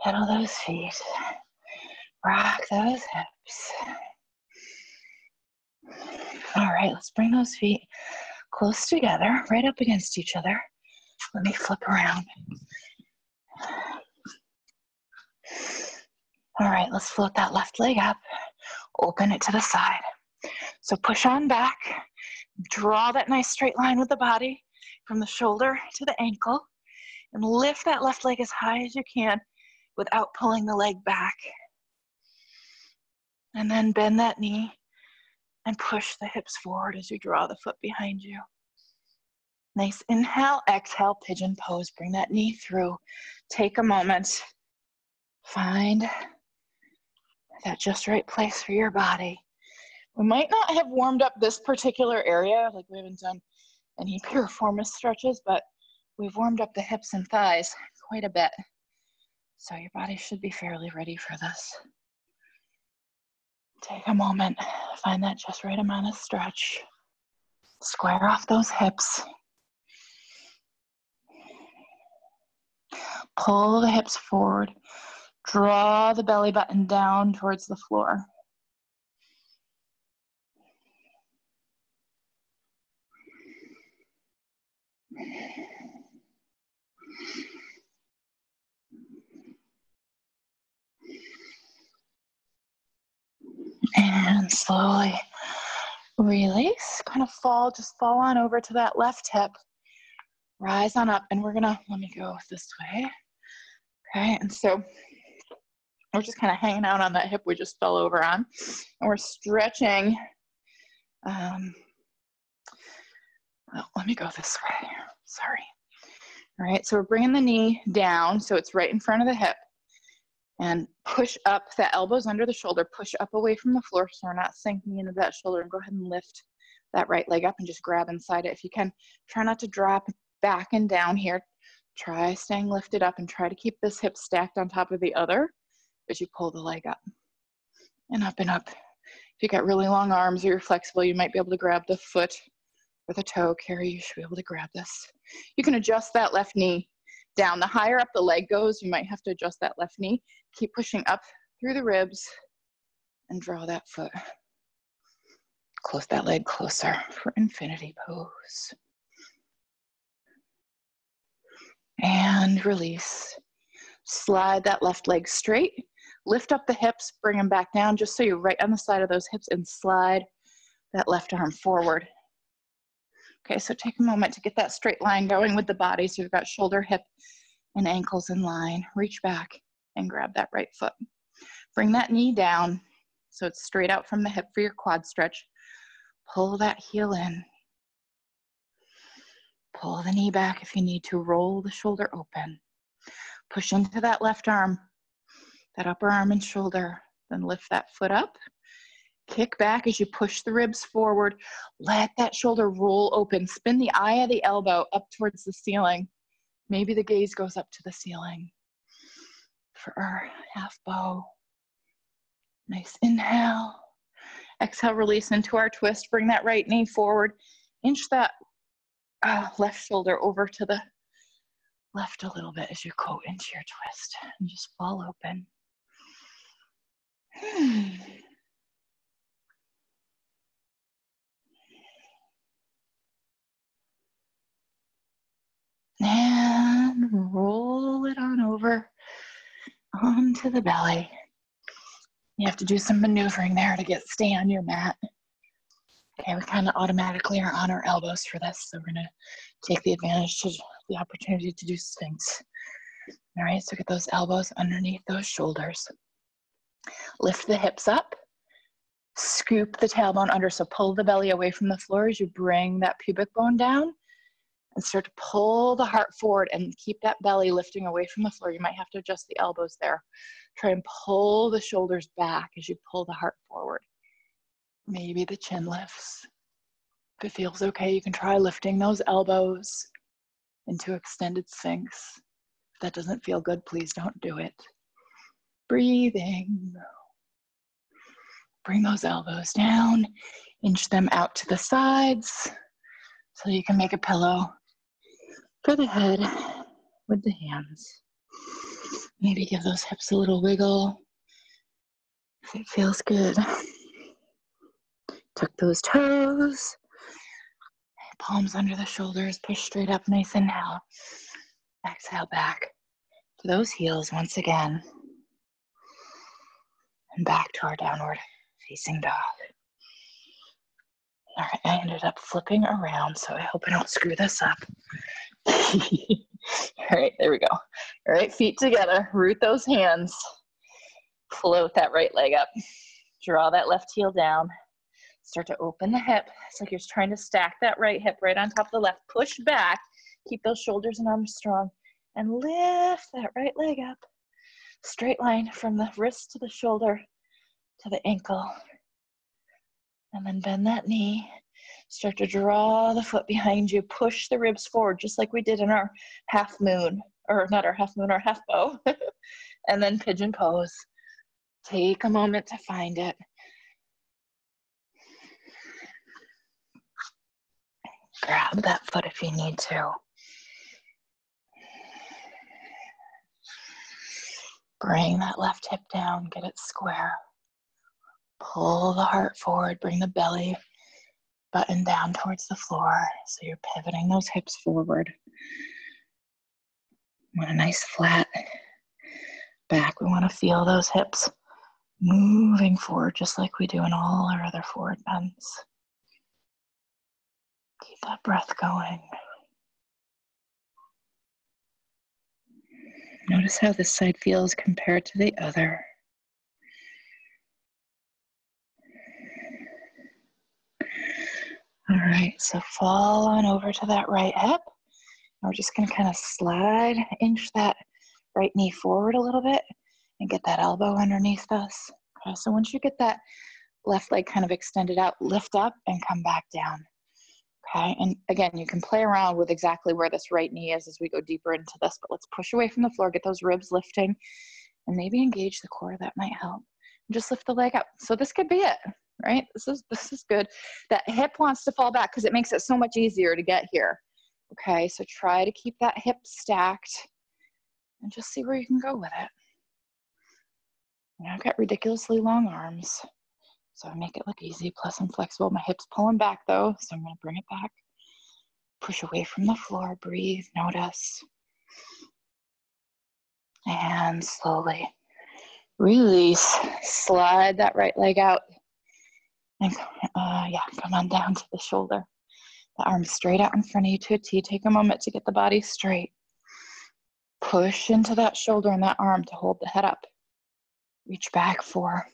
Pedal those feet. Rock those hips. All right, let's bring those feet close together, right up against each other. Let me flip around. All right, let's float that left leg up. Open it to the side. So push on back. Draw that nice straight line with the body from the shoulder to the ankle. And lift that left leg as high as you can without pulling the leg back. And then bend that knee and push the hips forward as you draw the foot behind you. Nice inhale, exhale, pigeon pose. Bring that knee through. Take a moment. Find that just right place for your body. We might not have warmed up this particular area, like we haven't done any piriformis stretches, but we've warmed up the hips and thighs quite a bit. So your body should be fairly ready for this. Take a moment, find that just right amount of stretch. Square off those hips. Pull the hips forward. Draw the belly button down towards the floor. And slowly release, kind of just fall on over to that left hip. Rise on up, and we're gonna, let me go this way. Okay, and so we're just kind of hanging out on that hip we just fell over on. And we're stretching. Well, let me go this way, sorry. All right, so we're bringing the knee down so it's right in front of the hip. And push up, that elbow's under the shoulder, push up away from the floor so we're not sinking into that shoulder, and go ahead and lift that right leg up and just grab inside it if you can. Try not to drop back and down here. Try staying lifted up and try to keep this hip stacked on top of the other as you pull the leg up and up and up. If you got really long arms or you're flexible, you might be able to grab the foot or the toe. Carrie, you should be able to grab this. You can adjust that left knee down. The higher up the leg goes, you might have to adjust that left knee. Keep pushing up through the ribs and draw that foot. Close that leg closer for infinity pose. And release. Slide that left leg straight. Lift up the hips, bring them back down just so you're right on the side of those hips, and slide that left arm forward. Okay, so take a moment to get that straight line going with the body. So you've got shoulder, hip, and ankles in line. Reach back and grab that right foot. Bring that knee down so it's straight out from the hip for your quad stretch. Pull that heel in. Pull the knee back if you need to. Roll the shoulder open. Push into that left arm, that upper arm and shoulder. Then lift that foot up. Kick back as you push the ribs forward. Let that shoulder roll open. Spin the eye of the elbow up towards the ceiling. Maybe the gaze goes up to the ceiling. For our half bow. Nice inhale. Exhale, release into our twist. Bring that right knee forward. Inch that left shoulder over to the left a little bit as you go into your twist. And just fall open. And roll it on over onto the belly. You have to do some maneuvering there to stay on your mat. Okay, we kind of automatically are on our elbows for this, so we're gonna take the advantage to the opportunity to do Sphinx. All right, so get those elbows underneath those shoulders. Lift the hips up, scoop the tailbone under, so pull the belly away from the floor as you bring that pubic bone down and start to pull the heart forward and keep that belly lifting away from the floor. You might have to adjust the elbows there. Try and pull the shoulders back as you pull the heart forward. Maybe the chin lifts. If it feels okay, you can try lifting those elbows into extended Sphinx. If that doesn't feel good, please don't do it. Breathing. Bring those elbows down, inch them out to the sides so you can make a pillow for the head with the hands. Maybe give those hips a little wiggle if it feels good. Tuck those toes, palms under the shoulders, push straight up, nice inhale. Exhale back to those heels once again. And back to our downward facing dog. All right, I ended up flipping around, so I hope I don't screw this up. All right, there we go. All right, feet together, root those hands. Float that right leg up. Draw that left heel down. Start to open the hip. It's like you're trying to stack that right hip right on top of the left. Push back. Keep those shoulders and arms strong. And lift that right leg up. Straight line from the wrist to the shoulder to the ankle. And then bend that knee. Start to draw the foot behind you. Push the ribs forward, just like we did in our half moon. Or not our half moon, our half bow. And then pigeon pose. Take a moment to find it. Grab that foot if you need to. Bring that left hip down, get it square. Pull the heart forward, bring the belly button down towards the floor. So you're pivoting those hips forward. We want a nice flat back. We want to feel those hips moving forward just like we do in all our other forward bends. Keep that breath going. Notice how this side feels compared to the other. All right, so fall on over to that right hip. We're just gonna kind of slide, inch that right knee forward a little bit and get that elbow underneath us. Okay, so once you get that left leg kind of extended out, lift up and come back down. Okay, and again, you can play around with exactly where this right knee is as we go deeper into this, but let's push away from the floor, get those ribs lifting, and maybe engage the core. That might help. Just lift the leg up. So this could be it, right? This is good. That hip wants to fall back because it makes it so much easier to get here. Okay, so try to keep that hip stacked and just see where you can go with it. Now I've got ridiculously long arms, so I make it look easy. Plus I'm flexible. My hip's pulling back though, so I'm gonna bring it back. Push away from the floor, breathe, notice. And slowly release, slide that right leg out. And come on down to the shoulder. The arm straight out in front of you to a T. Take a moment to get the body straight. Push into that shoulder and that arm to hold the head up. Reach back for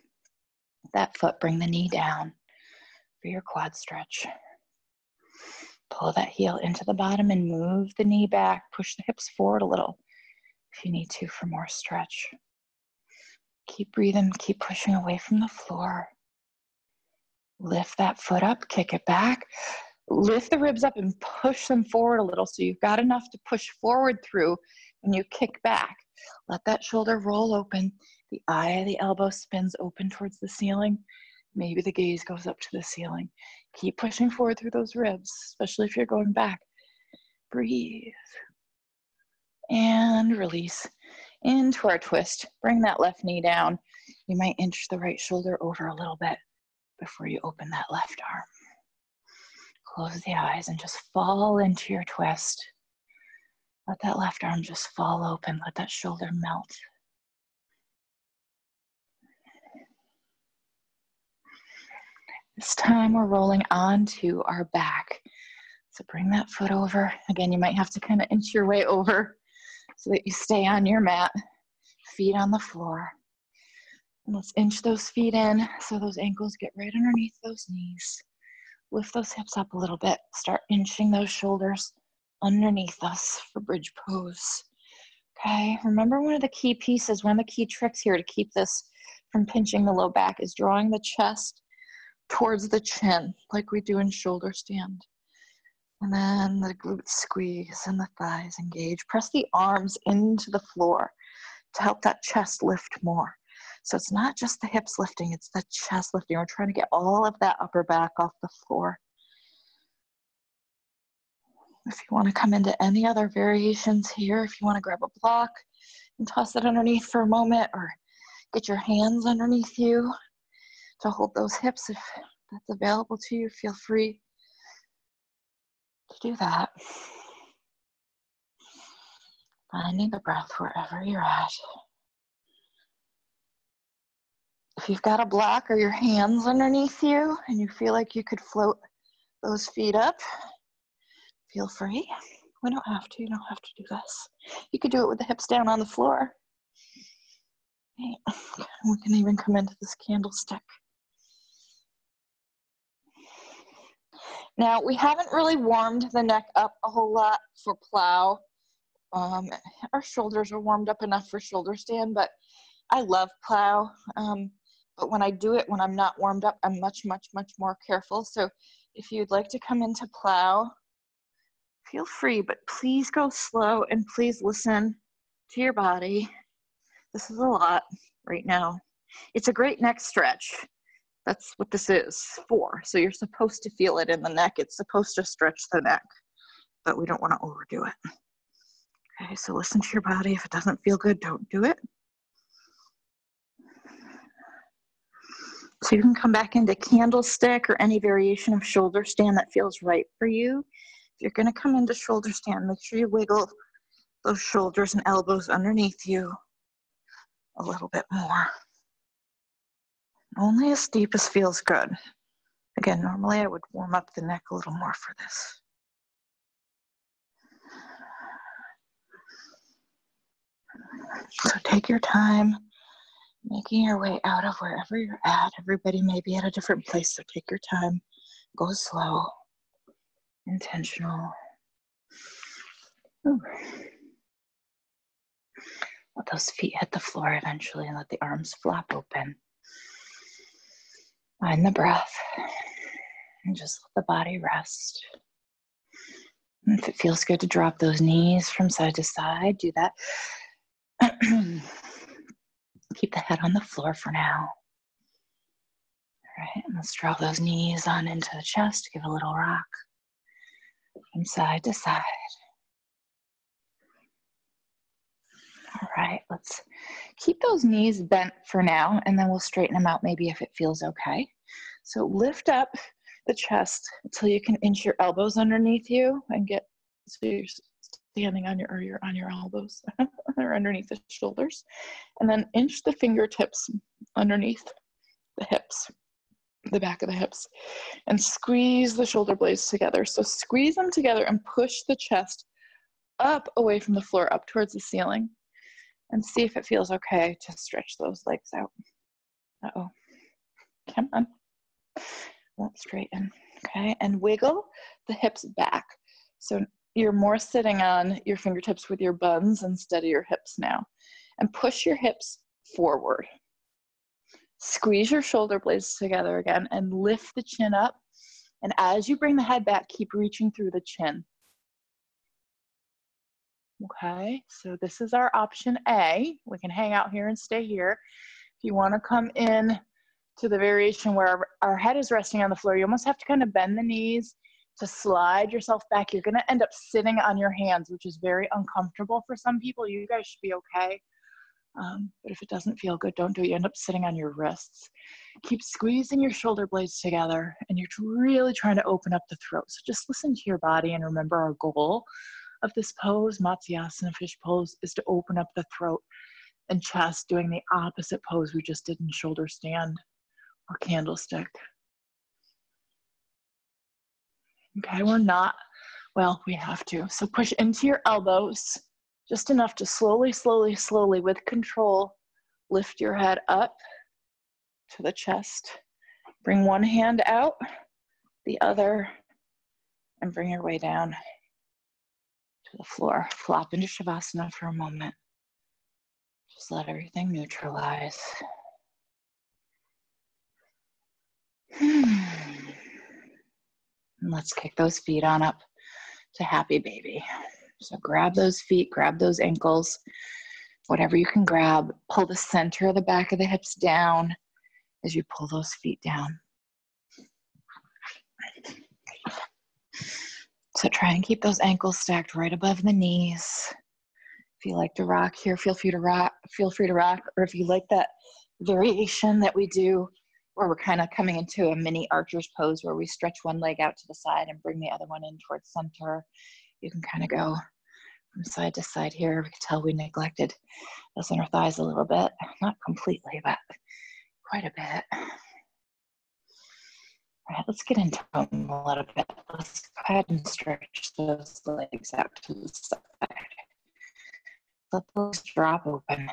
that foot. Bring the knee down for your quad stretch. Pull that heel into the bottom and move the knee back. Push the hips forward a little if you need to for more stretch. Keep breathing, keep pushing away from the floor. Lift that foot up, kick it back. Lift the ribs up and push them forward a little so you've got enough to push forward through when you kick back. Let that shoulder roll open. The eye of the elbow spins open towards the ceiling. Maybe the gaze goes up to the ceiling. Keep pushing forward through those ribs, especially if you're going back. Breathe. And release into our twist. Bring that left knee down. You might inch the right shoulder over a little bit before you open that left arm. Close the eyes and just fall into your twist. Let that left arm just fall open. Let that shoulder melt. This time we're rolling onto our back. So bring that foot over. Again, you might have to kind of inch your way over so that you stay on your mat. Feet on the floor. And let's inch those feet in so those ankles get right underneath those knees. Lift those hips up a little bit. Start inching those shoulders underneath us for bridge pose. Okay, remember one of the key pieces, one of the key tricks here to keep this from pinching the low back is drawing the chest towards the chin like we do in shoulder stand. And then the glutes squeeze and the thighs engage. Press the arms into the floor to help that chest lift more. So it's not just the hips lifting, it's the chest lifting. We're trying to get all of that upper back off the floor. If you want to come into any other variations here, if you want to grab a block and toss it underneath for a moment, or get your hands underneath you to hold those hips, if that's available to you, feel free to do that. Finding the breath wherever you're at. If you've got a block or your hands underneath you and you feel like you could float those feet up, feel free. We don't have to, you don't have to do this. You could do it with the hips down on the floor. Okay. We can even come into this candlestick. Now, we haven't really warmed the neck up a whole lot for plow. Our shoulders are warmed up enough for shoulder stand, but I love plow. But when I do it, when I'm not warmed up, I'm much, much, much more careful. So if you'd like to come into plow, feel free, but please go slow and please listen to your body. This is a lot right now. It's a great neck stretch. That's what this is for. So you're supposed to feel it in the neck. It's supposed to stretch the neck, but we don't want to overdo it. Okay, so listen to your body. If it doesn't feel good, don't do it. So you can come back into candlestick or any variation of shoulder stand that feels right for you. If you're going to come into shoulder stand, make sure you wiggle those shoulders and elbows underneath you a little bit more. Only as deep as feels good. Again, normally I would warm up the neck a little more for this. So take your time, making your way out of wherever you're at. Everybody may be at a different place, so take your time. Go slow, intentional. Ooh. Let those feet hit the floor eventually and let the arms flop open. Find the breath and just let the body rest. And if it feels good to drop those knees from side to side, do that. Keep the head on the floor for now. All right, and let's draw those knees on into the chest. Give a little rock from side to side. All right, let's keep those knees bent for now, and then we'll straighten them out maybe if it feels okay. So lift up the chest until you can inch your elbows underneath you and get, so you're standing on you're on your elbows or underneath the shoulders. And then inch the fingertips underneath the hips, the back of the hips, and squeeze the shoulder blades together. So squeeze them together and push the chest up away from the floor, up towards the ceiling. And see if it feels okay to stretch those legs out. Uh-oh. Come on. Won't straighten. Okay, and wiggle the hips back. So you're more sitting on your fingertips with your buns instead of your hips now. And push your hips forward. Squeeze your shoulder blades together again and lift the chin up. And as you bring the head back, keep reaching through the chin. Okay, so this is our option A. We can hang out here and stay here. If you want to come in to the variation where our head is resting on the floor, you almost have to kind of bend the knees to slide yourself back. You're going to end up sitting on your hands, which is very uncomfortable for some people. You guys should be okay. But if it doesn't feel good, don't do it. You end up sitting on your wrists. Keep squeezing your shoulder blades together, and you're really trying to open up the throat. So just listen to your body and remember our goal of this pose, Matsyasana fish pose, is to open up the throat and chest, doing the opposite pose we just did in shoulder stand or candlestick. Okay, we're not, well, we have to. So push into your elbows, just enough to slowly, slowly, slowly, with control, lift your head up to the chest. Bring one hand out, the other, and bring your way down to the floor. Flop into Shavasana for a moment. Just let everything neutralize. And let's kick those feet on up to happy baby. So grab those feet, grab those ankles, whatever you can grab. Pull the center of the back of the hips down as you pull those feet down. So try and keep those ankles stacked right above the knees. If you like to rock here, feel free to rock. Or if you like that variation that we do, where we're kind of coming into a mini archer's pose where we stretch one leg out to the side and bring the other one in towards center. You can kind of go from side to side here. We can tell we neglected those inner thighs a little bit. Not completely, but quite a bit. All right, let's get into them a little bit. Let's go ahead and stretch those legs out to the side. Let those drop open.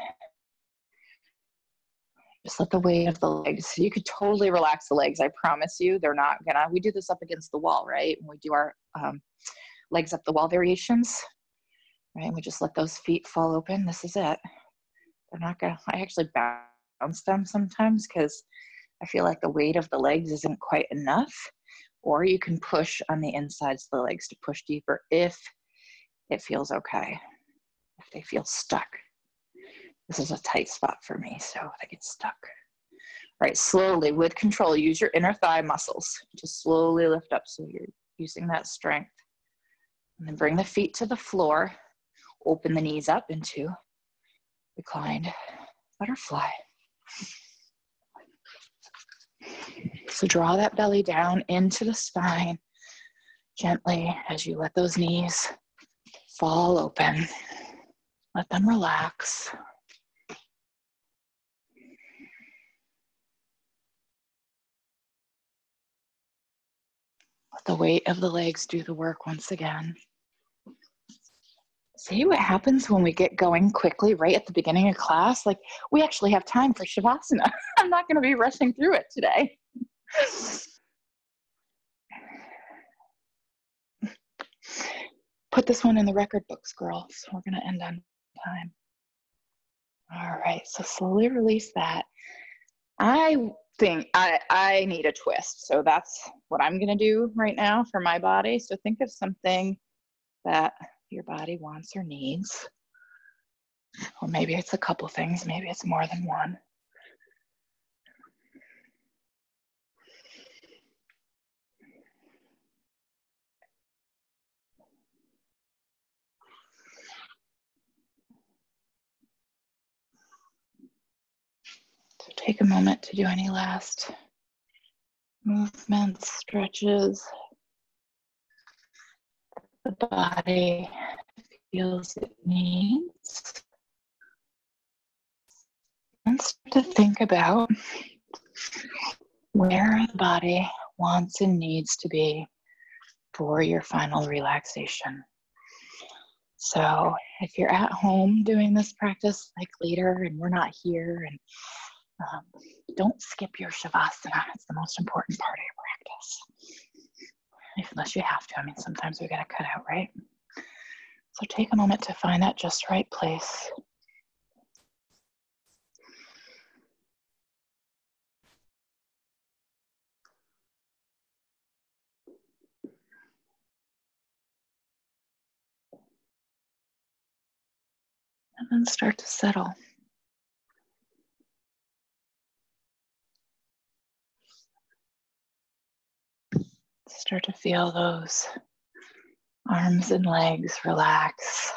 Just let the weight of the legs, you could totally relax the legs. I promise you, they're not gonna, we do this up against the wall, right? When we do our legs up the wall variations, right? And we just let those feet fall open. This is it. They're not gonna, I actually bounce them sometimes because I feel like the weight of the legs isn't quite enough. Or you can push on the insides of the legs to push deeper if it feels okay, if they feel stuck. This is a tight spot for me, so I get stuck. All right, slowly, with control, use your inner thigh muscles to slowly lift up so you're using that strength. And then bring the feet to the floor. Open the knees up into reclined butterfly. So draw that belly down into the spine gently as you let those knees fall open. Let them relax. Let the weight of the legs do the work once again. See what happens when we get going quickly right at the beginning of class? Like, we actually have time for Shavasana. I'm not going to be rushing through it today. Put this one in the record books, girl. So we're going to end on time. All right, so slowly release that. I think I need a twist. So that's what I'm going to do right now for my body. So think of something that your body wants or needs. Or maybe it's a couple things, maybe it's more than one. So take a moment to do any last movements, stretches. The body feels it needs. And start to think about where the body wants and needs to be for your final relaxation. So if you're at home doing this practice like later and we're not here, and don't skip your shavasana. It's the most important part of your practice. Unless you have to. I mean, sometimes we gotta cut out, right? So take a moment to find that just right place. And then start to settle. Start to feel those arms and legs relax.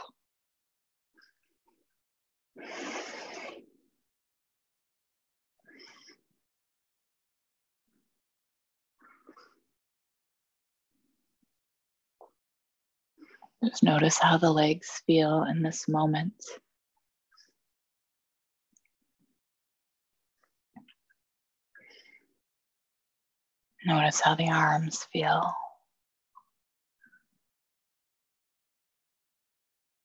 Just notice how the legs feel in this moment. Notice how the arms feel.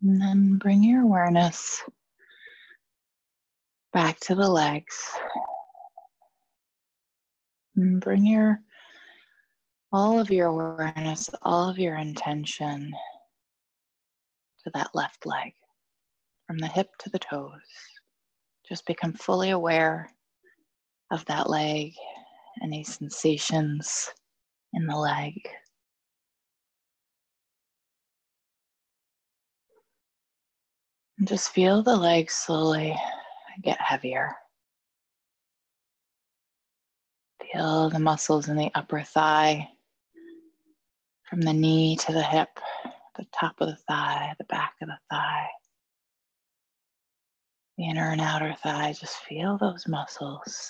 And then bring your awareness back to the legs. And bring all of your awareness, all of your intention to that left leg, from the hip to the toes. Just become fully aware of that leg, any sensations in the leg. And just feel the leg slowly get heavier. Feel the muscles in the upper thigh, from the knee to the hip, the top of the thigh, the back of the thigh, the inner and outer thigh. Just feel those muscles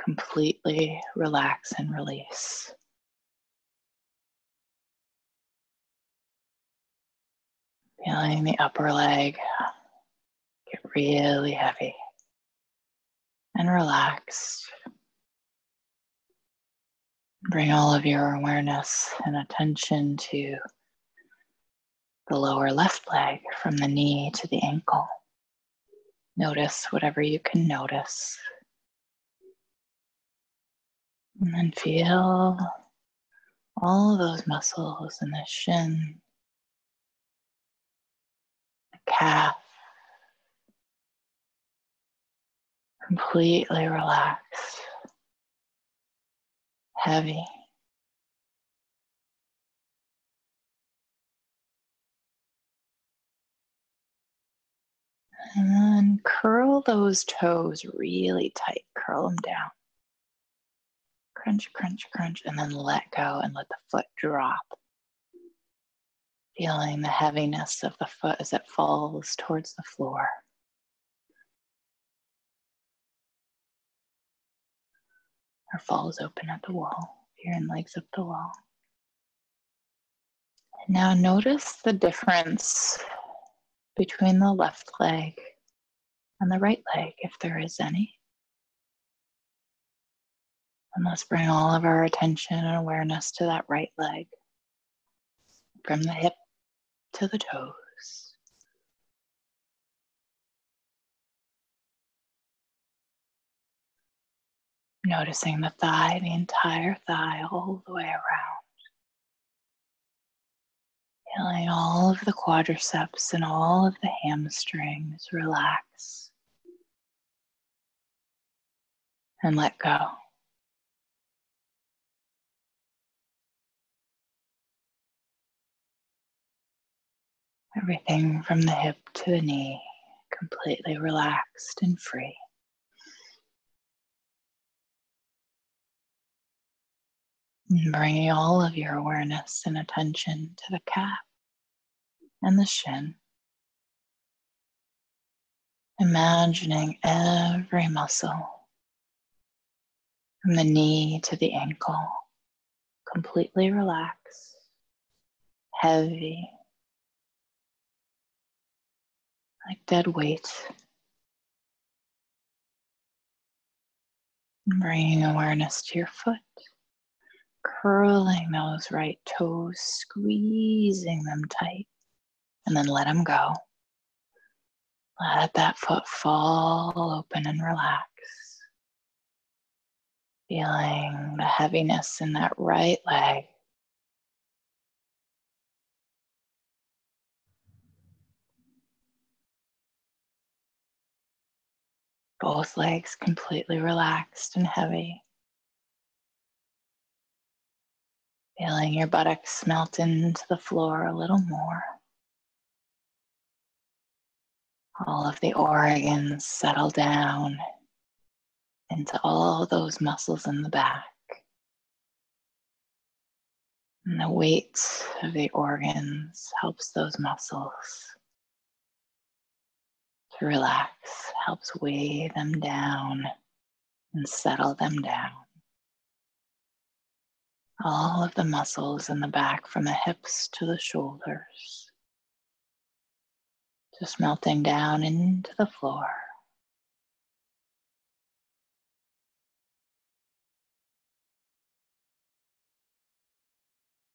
completely relax and release. Feeling the upper leg get really heavy and relaxed. Bring all of your awareness and attention to the lower left leg, from the knee to the ankle. Notice whatever you can notice. And then feel all of those muscles in the shin, the calf, completely relaxed, heavy. And then curl those toes really tight. Curl them down. Crunch, crunch, crunch, and then let go and let the foot drop. Feeling the heaviness of the foot as it falls towards the floor. Or falls open at the wall. Feet and legs up the wall. And now notice the difference between the left leg and the right leg, if there is any. And let's bring all of our attention and awareness to that right leg, from the hip to the toes. Noticing the thigh, the entire thigh, all the way around. Feeling all of the quadriceps and all of the hamstrings relax. And let go. Everything from the hip to the knee, completely relaxed and free. And bringing all of your awareness and attention to the calf and the shin. Imagining every muscle from the knee to the ankle, completely relaxed, heavy, like dead weight. And bringing awareness to your foot, curling those right toes, squeezing them tight, and then let them go. Let that foot fall open and relax. Feeling the heaviness in that right leg. Both legs completely relaxed and heavy. Feeling your buttocks melt into the floor a little more. All of the organs settle down into all those muscles in the back. And the weight of the organs helps those muscles to relax, helps weigh them down and settle them down. All of the muscles in the back from the hips to the shoulders, just melting down into the floor.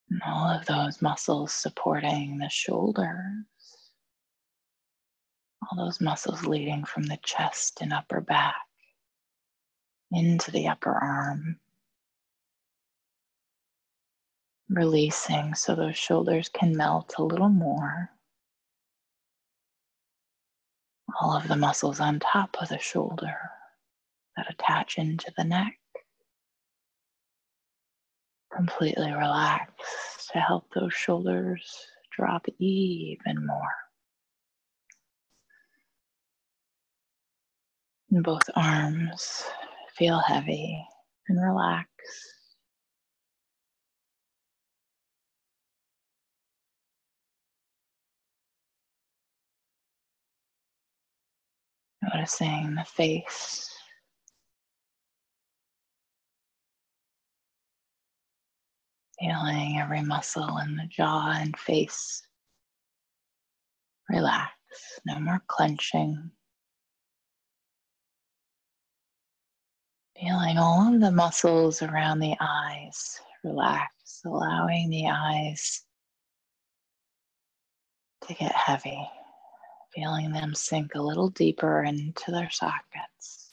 And all of those muscles supporting the shoulders, all those muscles leading from the chest and upper back into the upper arm, releasing so those shoulders can melt a little more. All of the muscles on top of the shoulder that attach into the neck, completely relaxed to help those shoulders drop even more. And both arms feel heavy and relaxed. Noticing the face, feeling every muscle in the jaw and face relax. No more clenching. Feeling all of the muscles around the eyes relax, allowing the eyes to get heavy. Feeling them sink a little deeper into their sockets.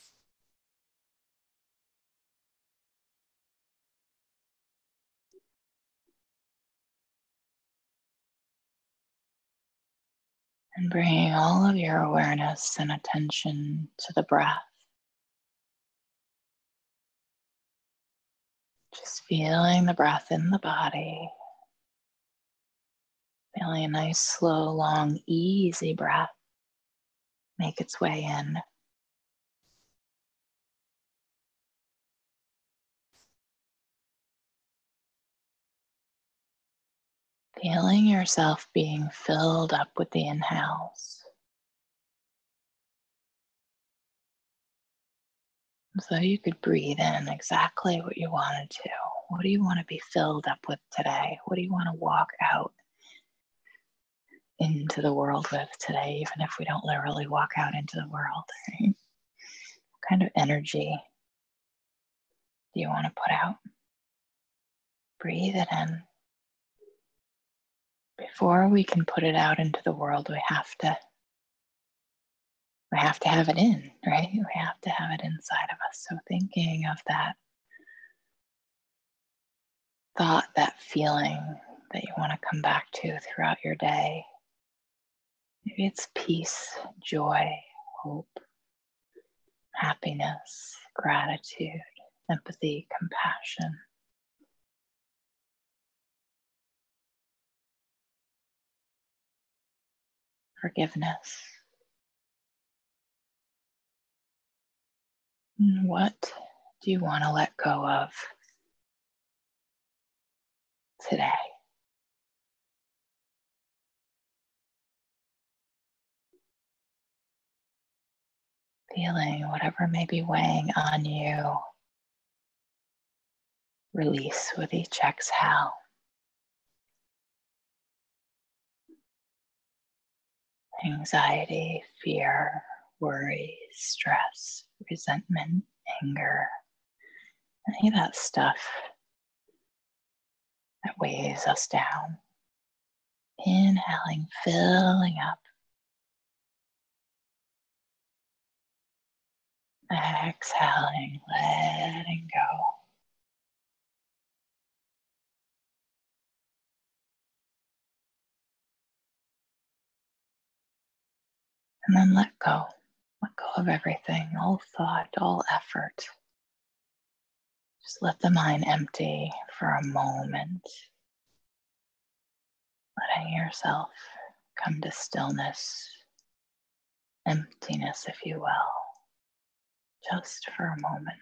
And bringing all of your awareness and attention to the breath. Just feeling the breath in the body. Feeling a nice, slow, long, easy breath make its way in. Feeling yourself being filled up with the inhales. So you could breathe in exactly what you wanted to. What do you want to be filled up with today? What do you want to walk out into the world with today, even if we don't literally walk out into the world? Right? What kind of energy do you want to put out? Breathe it in. Before we can put it out into the world, we have to have it in, right? We have to have it inside of us. So thinking of that thought, that feeling that you want to come back to throughout your day. Maybe it's peace, joy, hope, happiness, gratitude, empathy, compassion. forgiveness. And what do you want to let go of today? Feeling whatever may be weighing on you, release with each exhale. Anxiety, fear, worry, stress, resentment, anger, any of that stuff that weighs us down. Inhaling, filling up. Exhaling, letting go. And then let go. Let go of everything, all thought, all effort. Just let the mind empty for a moment. Letting yourself come to stillness, emptiness, if you will, just for a moment.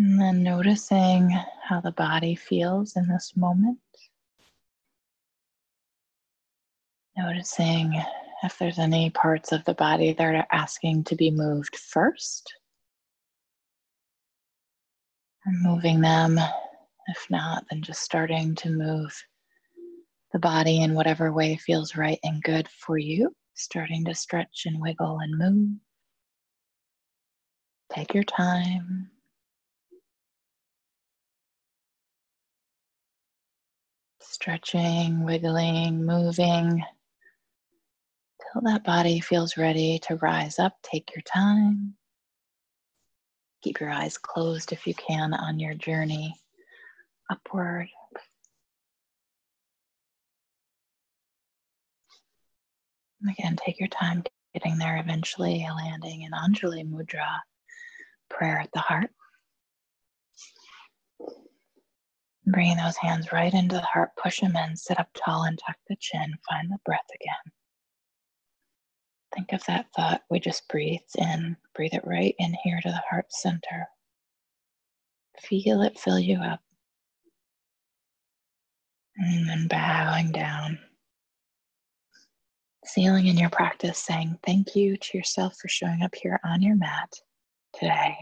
And then noticing how the body feels in this moment. Noticing if there's any parts of the body that are asking to be moved first. And moving them. If not, then just starting to move the body in whatever way feels right and good for you. Starting to stretch and wiggle and move. Take your time. Stretching, wiggling, moving. Till that body feels ready to rise up. Take your time. Keep your eyes closed if you can on your journey upward. And again, take your time getting there eventually, landing in Anjali Mudra, prayer at the heart. Bringing those hands right into the heart, push them in, sit up tall and tuck the chin. Find the breath again. Think of that thought we just breathed in. Breathe it right in here to the heart center. Feel it fill you up. And then bowing down. Sealing in your practice, saying thank you to yourself for showing up here on your mat today.